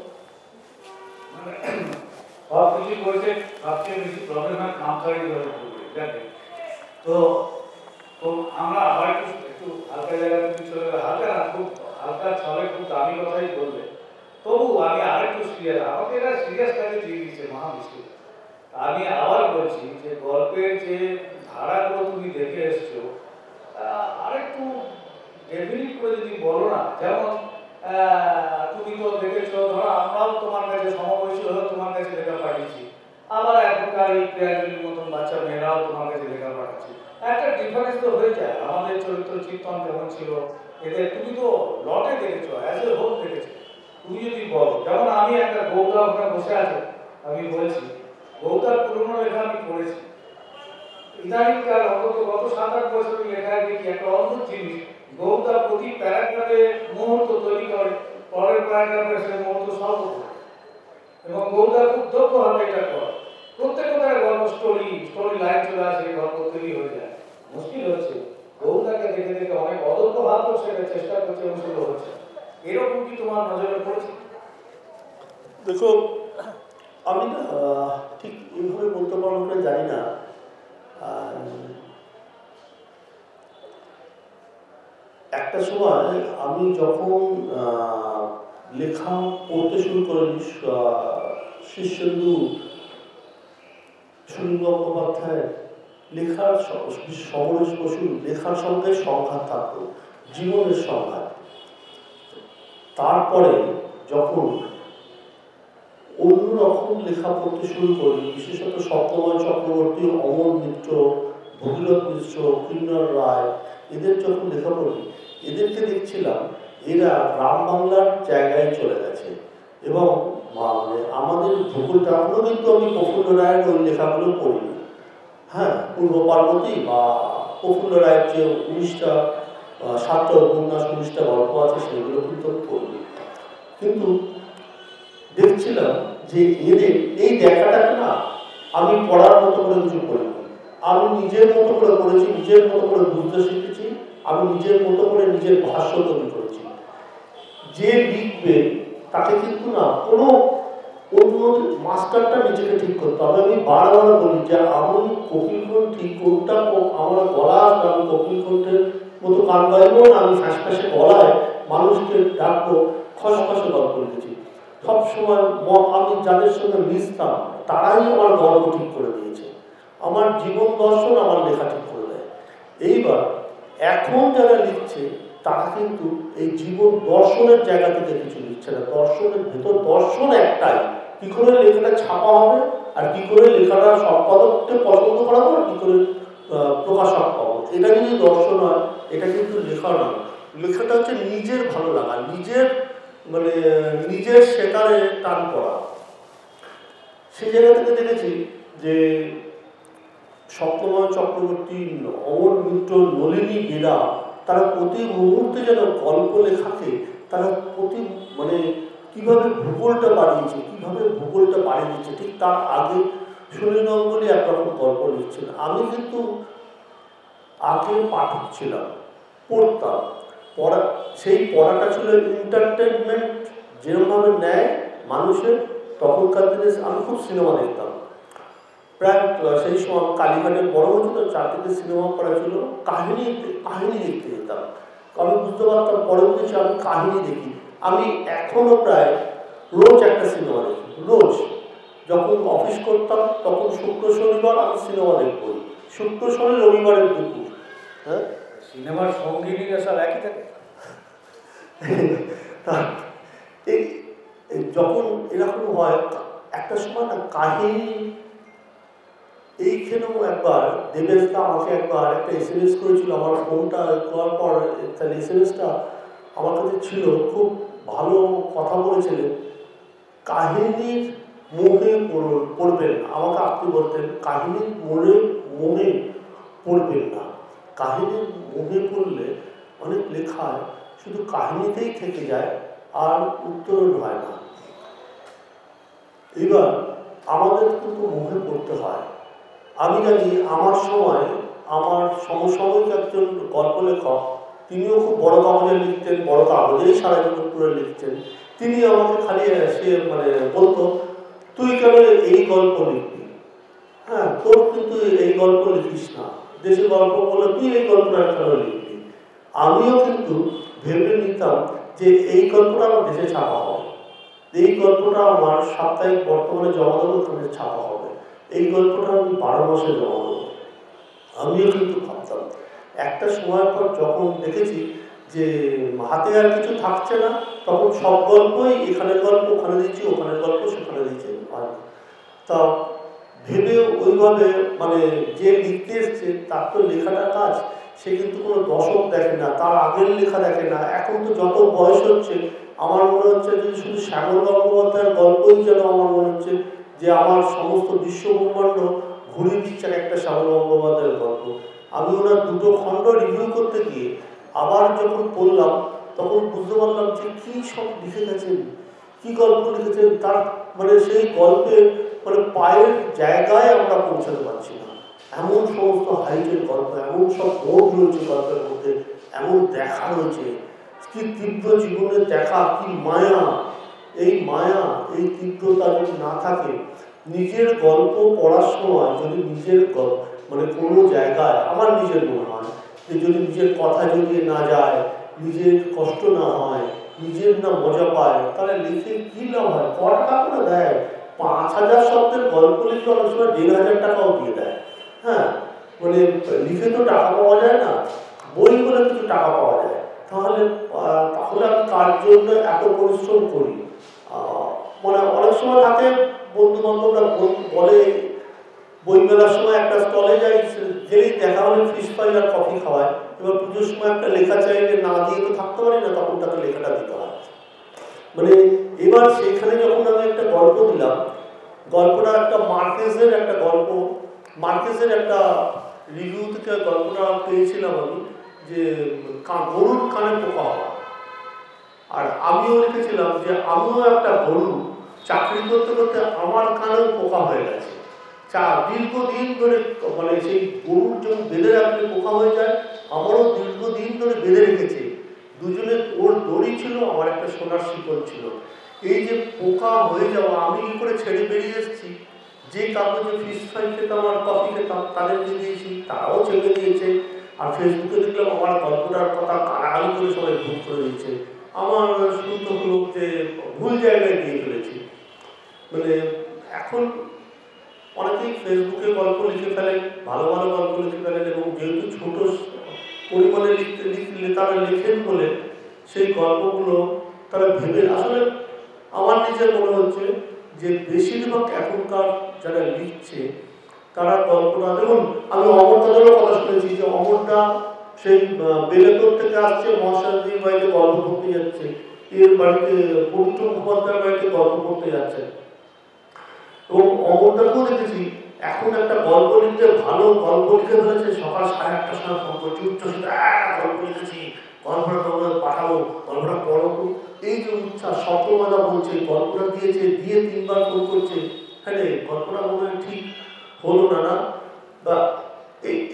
সব কিছু করেছে, সবচেয়ে বেশি প্রবলেম হয় কামকারি ধরে করবে, দেখে তো তো আমরা আবার একটু হালকা জায়গা থেকে চলে গেলে, হালকা না খুব হালকা ছলে খুব দামি কথাই বলবে, তবু আমি আরেকটু সিরিয়াস, আমাকে এরা সিরিয়াস কাজে দিয়ে দিচ্ছে মহা মুশকিল। আমি আবার বলছি যে গল্পের যে ধারাগুলো তুমি দেখে এসছো আরেকটু ডেফিনিট করে যদি বলো না, যেমন তুমি তো দেখেছো, ধরো আমরাও তোমার কাছে সমবয়সী হয়ে তোমার কাছে লেখা পাঠিয়েছি, আবার এখনকার এই প্রিয়াজলির মতন বাচ্চা মেয়েরাও তোমার কাছে লেখা পাঠাচ্ছে, একটা ডিফারেন্স তো হয়ে যায়। আমাদের চরিত্র চিত্তন কেমন ছিল এদের, তুমি তো লটে দেখেছো, অ্যাজ এ হোল দেখেছো। তুমি যদি বলো, যেমন আমি একটা গৌদা ওখানে বসে আছে, আমি বলছি গৌদার পুরনো লেখা আমি পড়েছি, ইদানিংকাল অন্তত গত 7-8 বছরের লেখায় দেখি একটা অদ্ভুত জিনিস, গৌদা প্রতি প্যারাগ্রাফে মুহূর্ত তৈরি করে, পরের প্যারাগ্রাফে সে মুহূর্ত সলভ করে, এবং গৌদা খুব দক্ষভাবে এটা করে। প্রত্যেকটা গল্প স্টোরি লাইন চলে আসে, গল্প তৈরি হয়ে যায়। মুশকিল হচ্ছে গৌদাকে দেখে দেখে অনেক অদক্ষ ভাবও সেটা চেষ্টা করছে এবং সেটা হচ্ছে। এরকম কি তোমার নজরে পড়েছে? দেখো আমি না ঠিক এইভাবে বলতে পারবো না, জানি না। একটা সময় আমি যখন লেখা পড়তে শুরু করি, শীর্ষেন্দু সুনীল গঙ্গোপাধ্যায় লেখার, সমরেশ বসুর লেখার সঙ্গে সংঘাত থাকতো, জীবনের সংঘাত। তারপরে যখন অন্যরকম লেখা পড়তে শুরু করি, বিশেষত সপ্তময় চক্রবর্তী, অমর মিত্র, ভগীরথ মিশ্র, কিন্নর রায়, এদের যখন লেখা পড়ি, এদেরকে দেখছিলাম এরা গ্রাম বাংলার জায়গায় চলে গেছে, এবং মানে আমাদের ভূগোলটা এখনো কিন্তু আমি প্রফুল্ল রায়ের ওই লেখাগুলো পড়িনি, হ্যাঁ পূর্ব পার্বতী বা প্রফুল্ল রায়ের যে 19টা 7টা উপন্যাস 19টা গল্প আছে সেগুলো কিন্তু আমি পড়িনি। কিন্তু দেখছিলাম যে এদের এই দেখাটাকে না আমি পড়ার মতো করে কিছু করিনি, আমি নিজের মতো করে করেছি, নিজের মতো করে বুঝতে শিখেছি, আমি নিজের মতো করে নিজের ভাষ্য তৈরি করেছি। যে লিখবে তাকে কিন্তু না কোনো অন্য মাস্টারটা নিজেকে ঠিক করতে হবে। আমি বারবার বলি যে আমি কপিলকণ্ঠ ঠিক কোনটা আমার গলা আসবে, আমি কপিলকণ্ঠের মতো গান গাইবো না, আমি ফ্যাঁসে গলায় মানুষকে ডাকবো, খসখসে গল্প লিখেছি। সবসময় আমি যাদের সঙ্গে মিশতাম তারাই আমার গল্প ঠিক করে দিয়েছে, আমার জীবন দর্শন আমার লেখা ঠিক করে দেয়। এইবার এখন যারা লিখছে তারা কিন্তু এই জীবন দর্শনের জায়গা থেকে কিছু লিখছে না, দর্শনের ভেতর দর্শন একটাই, কি করে লেখাটা ছাপা হবে, আর কি করে লেখাটা সম্পাদককে পছন্দ করা হবে, আর কি করে প্রকাশক পাবো। এটা যদি দর্শন হয়, এটা কিন্তু লেখা নয়। লেখাটা হচ্ছে নিজের ভালো লাগা, নিজের মানে নিজের সেটারে টান করা। সেই জায়গা থেকে দেখেছি যে সপ্তময় চক্রবর্তী, অমর মিত্র, নলিনী বেরা, তারা প্রতি মুহূর্তে যেন গল্প লেখাকে তারা প্রতি মানে কীভাবে ভূগোলটা বাড়িয়েছে, কীভাবে ভূগোলটা বাড়িয়ে দিচ্ছে। ঠিক তার আগে সুনীল গাঙ্গুলি একরকম গল্প লিখছেন, আমি কিন্তু আগে পাঠক ছিলাম, পড়তাম, পড়া সেই পড়াটা ছিল এন্টারটেনমেন্ট যেরকমভাবে নেয় মানুষের। তখনকার দিনে আমি খুব সিনেমা দেখতাম, প্রায় সেই সময় কালীঘাটের বড় হচ্ছে তো চারদিকে সিনেমা করা ছিল, কাহিনী দেখতে যেতাম। আমি বুঝতে পারতাম পরে বুঝেছি আমি কাহিনী দেখি। আমি এখনও প্রায় রোজ একটা সিনেমা দেখি, রোজ। যখন অফিস করতাম তখন শুক্র শনিবার আমি সিনেমা দেখবই, শুক্র শনি রবিবারের দুপুর। হ্যাঁ, সিনেমার সঙ্গিনীরা সব একই থাকে। এই যখন এরকম হয় একটা সময় না কাহিনী, এইখানেও একবার দেবেশদা আমাকে একবার একটা SMS করেছিল, আমার ফোনটা করার পর তাহলে SMS-টা আমার কাছে ছিল, খুব ভালো কথা বলেছিলেন। কাহিনীর মোহে পড়বেন না, আমাকে আপনি বলতেন কাহিনীর মোহে পড়বেন না, কাহিনীর মোহে পড়লে অনেক লেখায় শুধু কাহিনীতেই থেকে যায় আর উত্তরণ হয় না। এবার আমাদের কিন্তু মোহে পড়তে হয়। আমি জানি আমার সময় আমার সমসাময়িক একজন গল্প লেখক, তিনিও খুব বড় কাগজে লিখতেন, বড় কাগজেই সারা জীবন করে লিখতেন। তিনি আমাকে খালি এসে মানে বলতো, তুই কেন এই গল্প লিখবি, হ্যাঁ তোর কিন্তু এই গল্প লিখিস না, দেশে গল্প বলে তুই এই গল্পটা কেন লিখবি। আমিও কিন্তু ভেবে নিতাম যে এই গল্পটা আমার দেশে ছাপা হবে, এই গল্পটা আমার সাপ্তাহিক বর্তমানে জমা দেবো, ওখানে ছাপা হবে, এই গল্পটা আমি 12 মাসে জমা দেবো। আমিও কিন্তু ভাবতাম। একটা সময়ের পর যখন দেখেছি যে হাতে আর কিছু থাকছে না, তখন সব গল্পই এখানের গল্প ওখানে দিচ্ছি, ওখানের গল্প সেখানে দিচ্ছি। তা ভেবে ওইভাবে মানে যে লিখতে এসছে তার তো লেখাটা কাজ, সে কিন্তু কোনো দশক দেখে না, তার আগের লেখা দেখে না। এখন তো যত বয়স হচ্ছে আমার মনে হচ্ছে যে শুধু শ্যামল গঙ্গোপাধ্যায়ের গল্পই যেন আমার মনে হচ্ছে যে আমার সমস্ত বিশ্বব্রহ্মাণ্ড ঘুরিয়ে দিচ্ছে একটা শ্যামল গঙ্গোপাধ্যায়ের গল্প। আমি ওনার দুটো খণ্ড রিভিউ করতে গিয়ে আবার যখন পড়লাম তখন বুঝতে পারলাম যে কী সব লিখে গেছেন, কী গল্প লিখেছেন, তার মানে সেই গল্পের মানে পায়ের জায়গায় আমরা পৌঁছাতে পারছি না। এমন সমস্ত হাইটের গল্প, এমন সব বোধ রয়েছে গল্পের মধ্যে, এমন দেখা রয়েছে, কি তীব্র জীবনের দেখা, কি মায়া। এই মায়া, এই তীব্রতা যদি না থাকে, নিজের গল্প পড়ার সময় যদি নিজের মানে কোনো জায়গায় আমার নিজের মনে হয় যে যদি নিজের কথা জড়িয়ে না যায়, নিজের কষ্ট না হয়, নিজের না মজা পায়, তাহলে লিখে কী লাভ হয়? ক টাকা করে দেয়? 5000 শব্দের গল্প লিখে অনেক সময় 1500 টাকাও দিয়ে দেয়। হ্যাঁ, মানে লিখে তো টাকা পাওয়া যায় না, বই করে কিছু টাকা পাওয়া যায়। তাহলে আমি কার জন্য এত পরিশ্রম করি? মানে অনেক সময় থাকে বন্ধু বান্ধবরা বলে, বই মেলার সময় একটা স্টলে যাই, গেলেই দেখা হলে ফিশ ফ্রাই আর কফি খাওয়ায়। এবার পুজোর সময় একটা লেখা চাইলে না দিয়ে তো থাকতে পারি না, তখন তাকে লেখাটা দিতে হয়। মানে এবার সেখানে যখন আমি একটা গল্প দিলাম, গল্পটা একটা মার্কেজের একটা গল্প, মার্কেজের একটা রিভিউ থেকে গল্পটা পেয়েছিলাম আমি, যে গরুর কানে পোকা হওয়া। আর আমিও লিখেছিলাম যে আমিও একটা গরু, চাকরি করতে করতে আমার কানেও পোকা হয়ে গেছে। দীর্ঘদিন ধরে মানে সেই গরুর যখন বেঁধে রাখলে পোকা হয়ে যায়, আমারও দীর্ঘদিন ধরে বেঁধে রেখেছে। দুজনের ওর দড়ি ছিল, আমার একটা সোনার শিকল ছিল। এই যে পোকা হয়ে যাওয়া, আমি কি করে ছেড়ে বেরিয়ে এসেছি। যে কাগজে ফিশ ফ্রাই খেতাম আর কফি খেতাম তাদেরকে দিয়েছি, তারাও ছেড়ে দিয়েছে। আর ফেসবুকে দেখলাম আমার গল্পটার কথা গালাগালি করে সবাই ভুল করে দিচ্ছে। আমার শুনতে হলো যে ভুল জায়গায় দিয়ে ফেলেছি। মানে এখন অনেকেই ফেসবুকে গল্প লিখে ফেলেন, ভালো ভালো গল্প লিখে ফেলেন, এবং যেহেতু ছোট পরিমাণে লিখলে তারা লেখেন বলে সেই গল্পগুলো তারা ভেবে, আসলে আমার নিজের মনে হচ্ছে যে বেশিরভাগ এখনকার যারা লিখছে তারা গল্পটা, দেখুন আমি অমরদাদেরও কথা শুনেছি যে অমরদা সেই বেলেতর থেকে আসছে, মহাশান্তির বাড়িতে গল্প করতে যাচ্ছে, এর বাড়িতে পবিত্র মুখোপাধ্যায়ের বাড়িতে গল্প করতে যাচ্ছে। এবং অমরদাকেও দেখেছি এখন একটা গল্প লিখতে, ভালো গল্প লিখে ফেলেছে, সকাল 8:30টার সময় ফোন করছি, উচ্চশিত গল্প লিখেছি, গল্পটা তোমাদের পাঠাবো, গল্পটা পড়ো। এই যে উচ্ছ্বাস, স্বপ্নমাদা বলছে গল্পটা দিয়েছে, দিয়ে 3বার ফোন করছে, হ্যাঁ গল্পটা মনে হয় ঠিক হলো না, না বা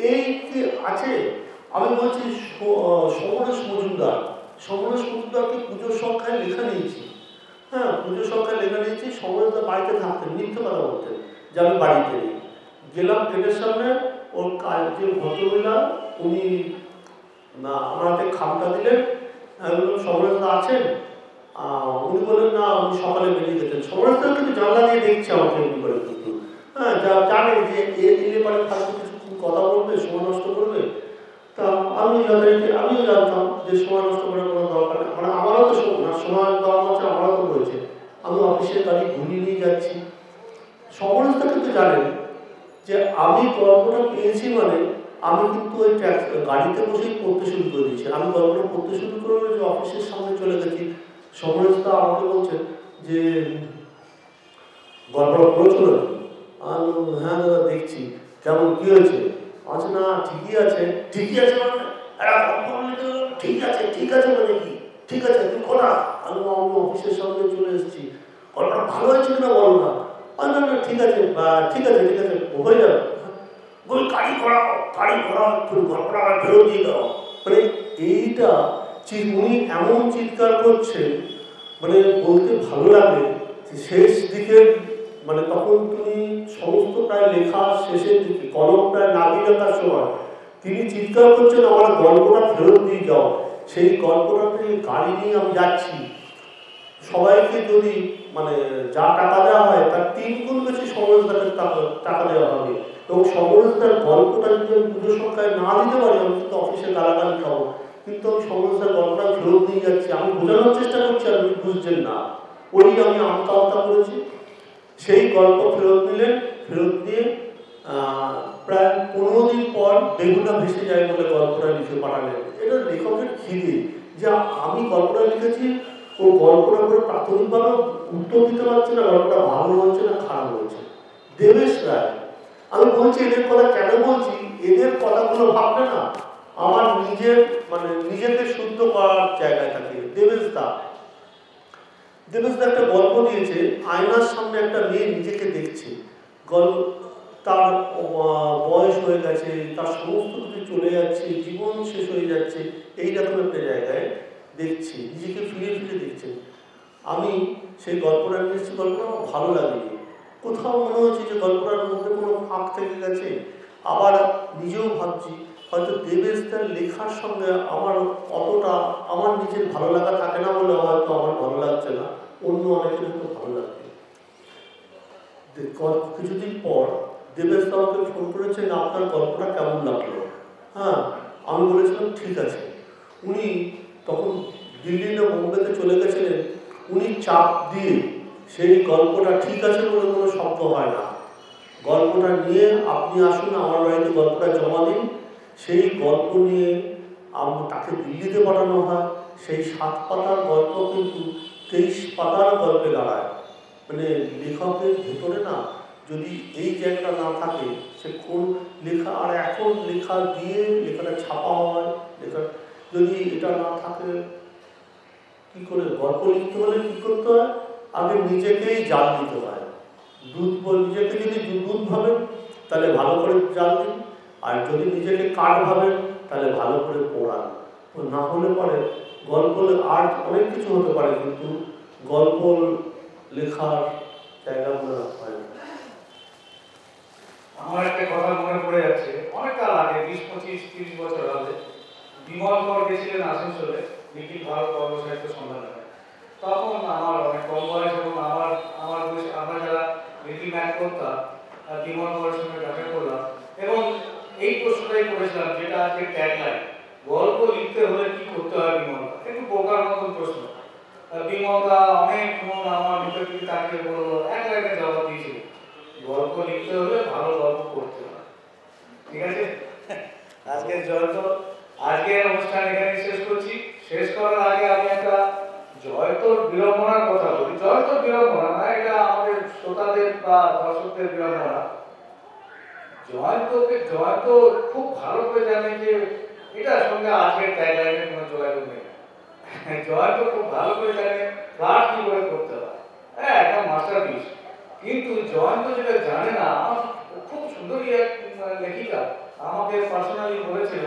এই কি আছে। আমি বলছি সমরেশ মজুমদারকে পুজোর সংখ্যায় লেখা নিয়েছি। হ্যাঁ, পুজোর সংখ্যায় লেখা নিয়েছি। সমরেশদা বাড়িতে থাকতেন, মিথ্যে কথা বলতেন যে আমি বাড়িতে নেই। গেলাম গেটের সামনে, ওর যে ভদ্রমহিলা উনি আমার হাতে খামটা দিলেন। আমি বললাম সমরেশদা আছেন? উনি বললেন না, উনি সকালে বেরিয়ে গেছেন। সমরেশদা কিন্তু জানলা দিয়ে দেখছে আমাকে এমনি করে, কিন্তু হ্যাঁ জানে যে এলে পরে ফালতু কিছু কথা বলবে, সময় নষ্ট করবে। তা আমিও জানতাম যে সময় নষ্ট করার কোনো দরকার নেই, মানে আমারও তো সময় দেওয়া হচ্ছে, আমারও তো রয়েছে। আমি অফিসের গাড়ি ঘুরিয়ে নিয়ে যাচ্ছি। সমরেশদা কিন্তু জানেন যে আমি গল্পটা পেয়েছি, মানে আমি কিন্তু ওই গাড়িতে বসেই পড়তে শুরু করে দিয়েছি। আমি গল্পটা পড়তে শুরু করে যে অফিসের সামনে চলে গেছি, সমরেশদা আমাকে বলছেন যে গল্পটা পড়েছিল। আমি হ্যাঁ দাদা দেখছি, কেমন কি হয়েছে? আচ্ছা না ঠিকই আছে। ঠিকই আছে মানে ঠিক আছে, ঠিক আছে মানে কি ঠিক আছে, তুই করা। আমি অফিসের সামনে চলে এসেছি, গল্পটা ভালো হয়েছে কিনা বলো না। না না ঠিক আছে, ঠিক আছে ঠিক আছে হয়ে যাবে। বল গাড়ি ঘোরাও গল্পটা ফেরত দিয়ে দাও। মানে এইটা উনি এমন চিৎকার করছেন, মানে বলতে ভালো লাগে। শেষ দিকে মানে তখন তুমি সমস্ত প্রায় লেখা শেষের দিকে, কলম প্রায় নাবিকার সময় তিনি চিৎকার করছেন আমার গল্পটা ফেরত দিয়ে যাও। সেই গল্পটাতে গাড়ি নিয়ে আমি যাচ্ছি। সবাইকে যদি মানে যা টাকা দেওয়া হয় তার 3 গুণ বেশি সমরেশদাকে টাকা দেওয়া হবে। এবং সমরেশদার গল্পটা যদি আমি পুজোর সংখ্যায় না দিতে পারি, আমি কিন্তু অফিসে গালাগালি খাবো। কিন্তু আমি সমরেশদার গল্পটা ফেরত দিয়ে যাচ্ছি। আমি বোঝানোর চেষ্টা করছি, আপনি বুঝছেন না। ওই আমি আমতা করেছি। সেই গল্প ফেরত দিলেন, ফেরত দিয়ে প্রায় 15 দিন পর বেগুনা ভেসে যায় বলে গল্পটা লিখে পাঠালেন। এটা লেখকের খিদে যে আমি গল্পটা লিখেছি, ও গল্পটা করে প্রাথমিকভাবে উত্তর দিতে পারছে না, গল্পটা ভালো হয়েছে না খারাপ হয়েছে। দেবেশ রায়, আমি বলছি এদের কথা কেন বলছি, এদের কথাগুলো ভাববে না আমার নিজের মানে নিজেকে শুদ্ধ করার জায়গায় থাকে। দেবেশদা একটা গল্প দিয়েছে, আয়নার সামনে একটা মেয়ে নিজেকে দেখছে, তার বয়স হয়ে গেছে, তার সমস্ত কিছু চলে যাচ্ছে, জীবন শেষ হয়ে যাচ্ছে, এইরকম একটা জায়গায় দেখছি, নিজেকে ফিরে ফিরে দেখছে। আমি সেই গল্পটা নিয়ে এসেছি, গল্পটা আমার ভালো লাগেনি। কোথাও মনে হচ্ছে যে গল্পটার মধ্যে কোনো ফাঁক থেকে গেছে। আবার নিজেও ভাবছি হয়তো দেবেশদার লেখার সঙ্গে আমার অতটা আমার নিজের ভালো লাগা থাকে না বলে হয়তো আমার ভালো লাগছে না, অন্য অনেকের হয়তো ভালো লাগবে। কিছুদিন পর দেবেশদা আমাকে ফোন করেছেন, আপনার গল্পটা কেমন লাগলো? হ্যাঁ, আমি বলেছিলাম ঠিক আছে। উনি তখন দিল্লি না বোম্বেতে চলে গেছিলেন। উনি চাপ দিয়ে সেই গল্পটা ঠিক আছে বলে কোনো শব্দ হয় না, গল্পটা নিয়ে আপনি আসুন আমার বাড়িতে গল্পটা জমা দিন। সেই গল্প নিয়ে তাকে দিল্লিতে পাঠানো হয়। সেই 7 পাতার গল্প কিন্তু 23 পাতার গল্পে দাঁড়ায়। মানে লেখকের ভেতরে না যদি এই জায়গাটা না থাকে, সে কোন লেখা, আর এখন লেখা দিয়ে লেখাটা ছাপা হয়, লেখা যদি এটা না থাকে কি করে গল্প লিখতে হলে কি করতে হয়, আগে নিজেকেই জাল দিতে হয়। নিজেকে যদি দুধ ভাবেন তাহলে ভালো করে জাল দিন, আর যদি নিজেকে কাঠ ভাবেন তাহলে ভালো করে পোড়ান। না হলে পরে গল্প আর অনেক কিছু হতে পারে, কিন্তু গল্প লেখার জায়গা মনে হয় না। আমার একটা কথা মনে পড়ে যাচ্ছে, অনেক কাল আগে 20-25-30 বছর আগে বিমল কর গেছিলেন আসানসোলে নিখিল ভারত কর্মসাহিত্য সম্মেলনে। তখন আমার অনেক কম বয়স এবং আমরা যারা লিটিল ম্যাথ করতাম বিমল করের সঙ্গে দেখা করলাম এবং এই প্রশ্নটাই করেছিলাম যেটা আজকে ট্যাগলাইন, গল্প লিখতে হলে কি করতে হয় বিমল? একটু বোকার মতন প্রশ্ন। বিমলদা অনেকক্ষণ আমার মুখের দিকে তাকিয়ে বললো, এক লাইনে জবাব দিয়েছিল, গল্প লিখতে হলে ভালো গল্প করতে হয়। ঠিক আছে, আজকের অনুষ্ঠান এখানে শেষ করছি। শেষ করার আগে আমি একটা জয়তোর বিড়ম্বনার কথা বলি। জয়তোর বিড়ম্বনা না, এটা আমাদের শ্রোতাদের বা দর্শকদের বিড়ম্বনা। জয়ন্ত খুব ভালো করে জানে যে এটার সঙ্গে আজকের ট্যাগলাইনের কোনো যোগাযোগ নেই। জয়ন্ত খুব ভালো করে জানে প্লট কি করে করতে হয়, হ্যাঁ একটা মাস্টারপিস। কিন্তু জয়ন্ত যেটা জানে না, আমার খুব সুন্দরী এক লেখিকা আমাকে পার্সোনালি বলেছিল,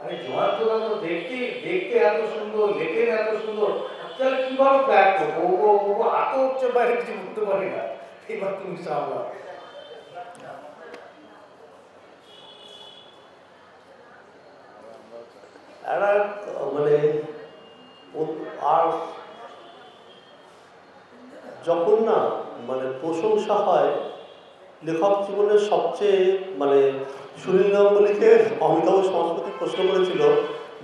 আরে জয়ন্তদা তো দেখতে এত সুন্দর, লেখেন এত সুন্দর, তাহলে কিভাবে প্ল্যাক করবো? ও এত হচ্ছে বাইরে কিছু করতে পারে না। এবার তুমি সামলা। মানে আর যখন না মানে প্রশংসা হয়, লেখক জীবনের সবচেয়ে মানে সুনীল গাঙ্গুলিকে অমিতাভ সংস্কৃতি প্রশ্ন করেছিল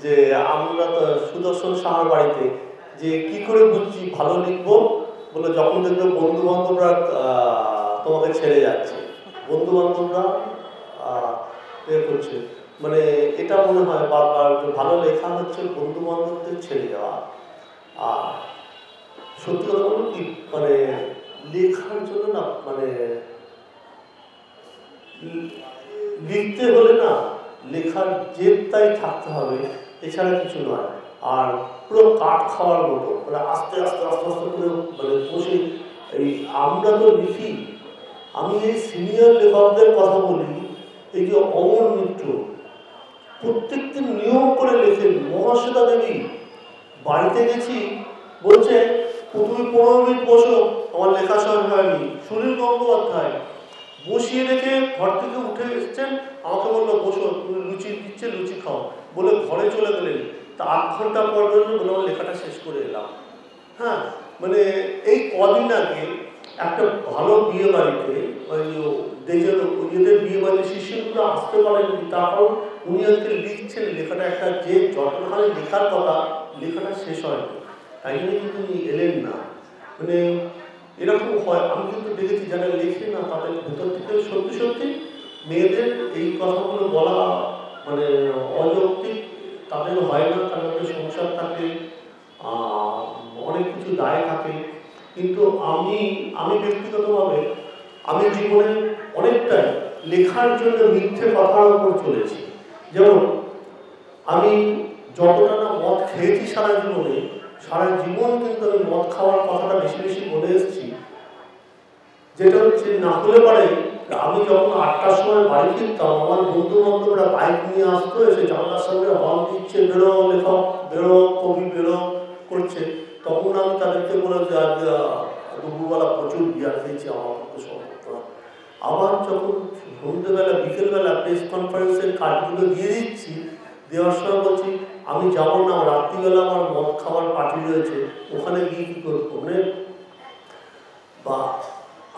যে আমরা তো সুদর্শন সাহার বাড়িতে যে কি করে বুঝছি ভালো লিখবো, বলে যখন দেখবে বন্ধু বান্ধবরা তোমাকে ছেড়ে যাচ্ছে, বন্ধু বান্ধবরা করছে, মানে এটা মনে হয় বারবার ভালো লেখা হচ্ছে বন্ধু বান্ধবদের ছেড়ে যাওয়া। আর সত্যি কথা বলুন কি, মানে লেখার জন্য না মানে লিখতে হলে না লেখার জেদটাই থাকতে হবে, এছাড়া কিছু নয়। আর পুরো কাঠ খাওয়ার মতো মানে আস্তে আস্তে আস্তে আস্তে করে মানে বসে এই আমরা তো লিখি। আমি এই সিনিয়র লেখকদের কথা বলি, এই যে অমর মিত্র প্রত্যেকদিন নিয়ম করে লেখেন। মহাশ্বেতা দেবী বাড়িতে গেছি, বলছে তুমি 15 মিনিট বসো, আমার লেখা শেষ হয়নি। সুনীল গঙ্গোপাধ্যায় বসিয়ে রেখে ঘর থেকে উঠে এসছেন, আমাকে বললো বসো, তুমি লুচি দিচ্ছে লুচি খাও, বলে ঘরে চলে গেলেন। তা 8 ঘন্টা পর বলে আমার লেখাটা শেষ করে এলাম। হ্যাঁ, মানে এই কদিন আগে একটা ভালো বিয়ে বাড়িতে ওই দেশের ওদের বিয়ে বাড়িতে শিষ্যগুলো আসতে পারেননি, তার কারণ উনি আজকে লিখছেন লেখাটা একটা যে যতখানি লেখার কথা লেখাটা শেষ হয়নি, তাই জন্য কিন্তু উনি এলেন না। মানে এরকম হয়, আমি কিন্তু দেখেছি যারা লেখে না তাদের ভেতর থেকে সত্যি সত্যি মেয়েদের এই কথাগুলো বলা মানে অযৌক্তিক তাদের হয় না, তাদের সংসার থাকে, অনেক কিছু দায় থাকে। কিন্তু আমি ব্যক্তিগতভাবে আমি জীবনে অনেকটাই লেখার জন্য মিথ্যে কথার উপর চলেছি। যেমন আমি যতটা না মদ খেয়েছি সারা জীবন কিন্তু আমি মদ খাওয়ার কথাটা বেশি বেশি বলে এসেছি। যেটা হচ্ছে না হলে পারে আমি যখন 8টার সময় বাড়ি ফিরতাম, আমার বন্ধু বান্ধবরা বাইক নিয়ে আসতো, এসে জানলার সামনে হর্ন দিচ্ছে, বেরো লেখক বেরো, কবি বেরো করছে, তখন আমি তাদেরকে বলে যে আজ দুপুরবেলা প্রচুর বিয়ার খেয়েছি, আমার পক্ষে সম্ভব না। আবার যখন সন্ধ্যেবেলা বিকেলবেলা প্রেস কনফারেন্সের কার্ডগুলো দিয়ে দিচ্ছি, দেওয়ার সময় বলছি আমি যাবো না, রাত্রিবেলা আমার মদ খাওয়ার পার্টি রয়েছে, ওখানে গিয়ে কী করবো। মানে বা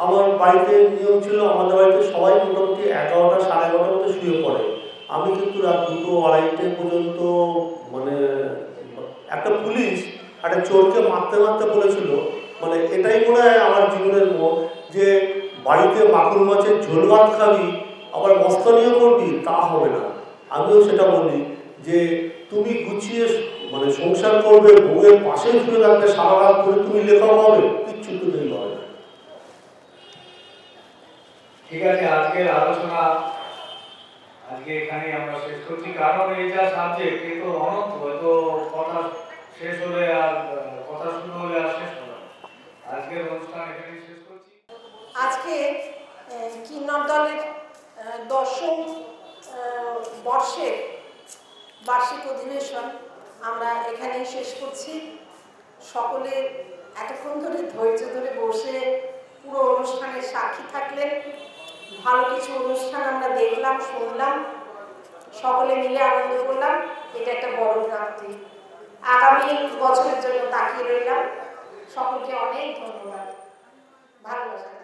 আমার বাড়িতে নিয়ম ছিল, আমাদের বাড়িতে সবাই মোটামুটি 11টা সাড়ে 11টার মধ্যে শুয়ে পড়ে, আমি কিন্তু রাত 2টো 2:30 পর্যন্ত। মানে একটা পুলিশ একটা চোরকে মারতে মারতে বলেছিল, মানে এটাই মনে হয় আমার জীবনের মোড়, যে বাড়িতে মাগুর মাছের ঝোল ভাত খাবি আবার মস্তানিও করবি, তা হবে না। আমিও সেটা বলি যে তুমি গুছিয়ে মানে সংসার করবে, বউয়ের পাশে শুয়ে থাকবে সারা রাত ধরে, তুমি লেখক হবে, কিচ্ছু তুমি হবে না। ঠিক আছে, আজকের আলোচনা আজকে এখানে আমরা শেষ করছি, কারণ এই যা সাবজেক্ট এ তো অনন্ত, হয়তো কথা শেষ হলে আর কথা শুরু হলে আর শেষ হবে না। আজকের অনুষ্ঠান এখানে শেষ করছি। আজকে কিন্নর দলের 10ম বর্ষের বার্ষিক অধিবেশন আমরা এখানেই শেষ করছি। সকলে এতক্ষণ ধরে ধৈর্য ধরে বসে পুরো অনুষ্ঠানের সাক্ষী থাকলেন। ভালো কিছু অনুষ্ঠান আমরা দেখলাম, শুনলাম, সকলে মিলে আনন্দ করলাম। এটা একটা বড় প্রাপ্তি। আগামী বছরের জন্য তাকিয়ে রইলাম। সকলকে অনেক ধন্যবাদ, ভালোবাসা।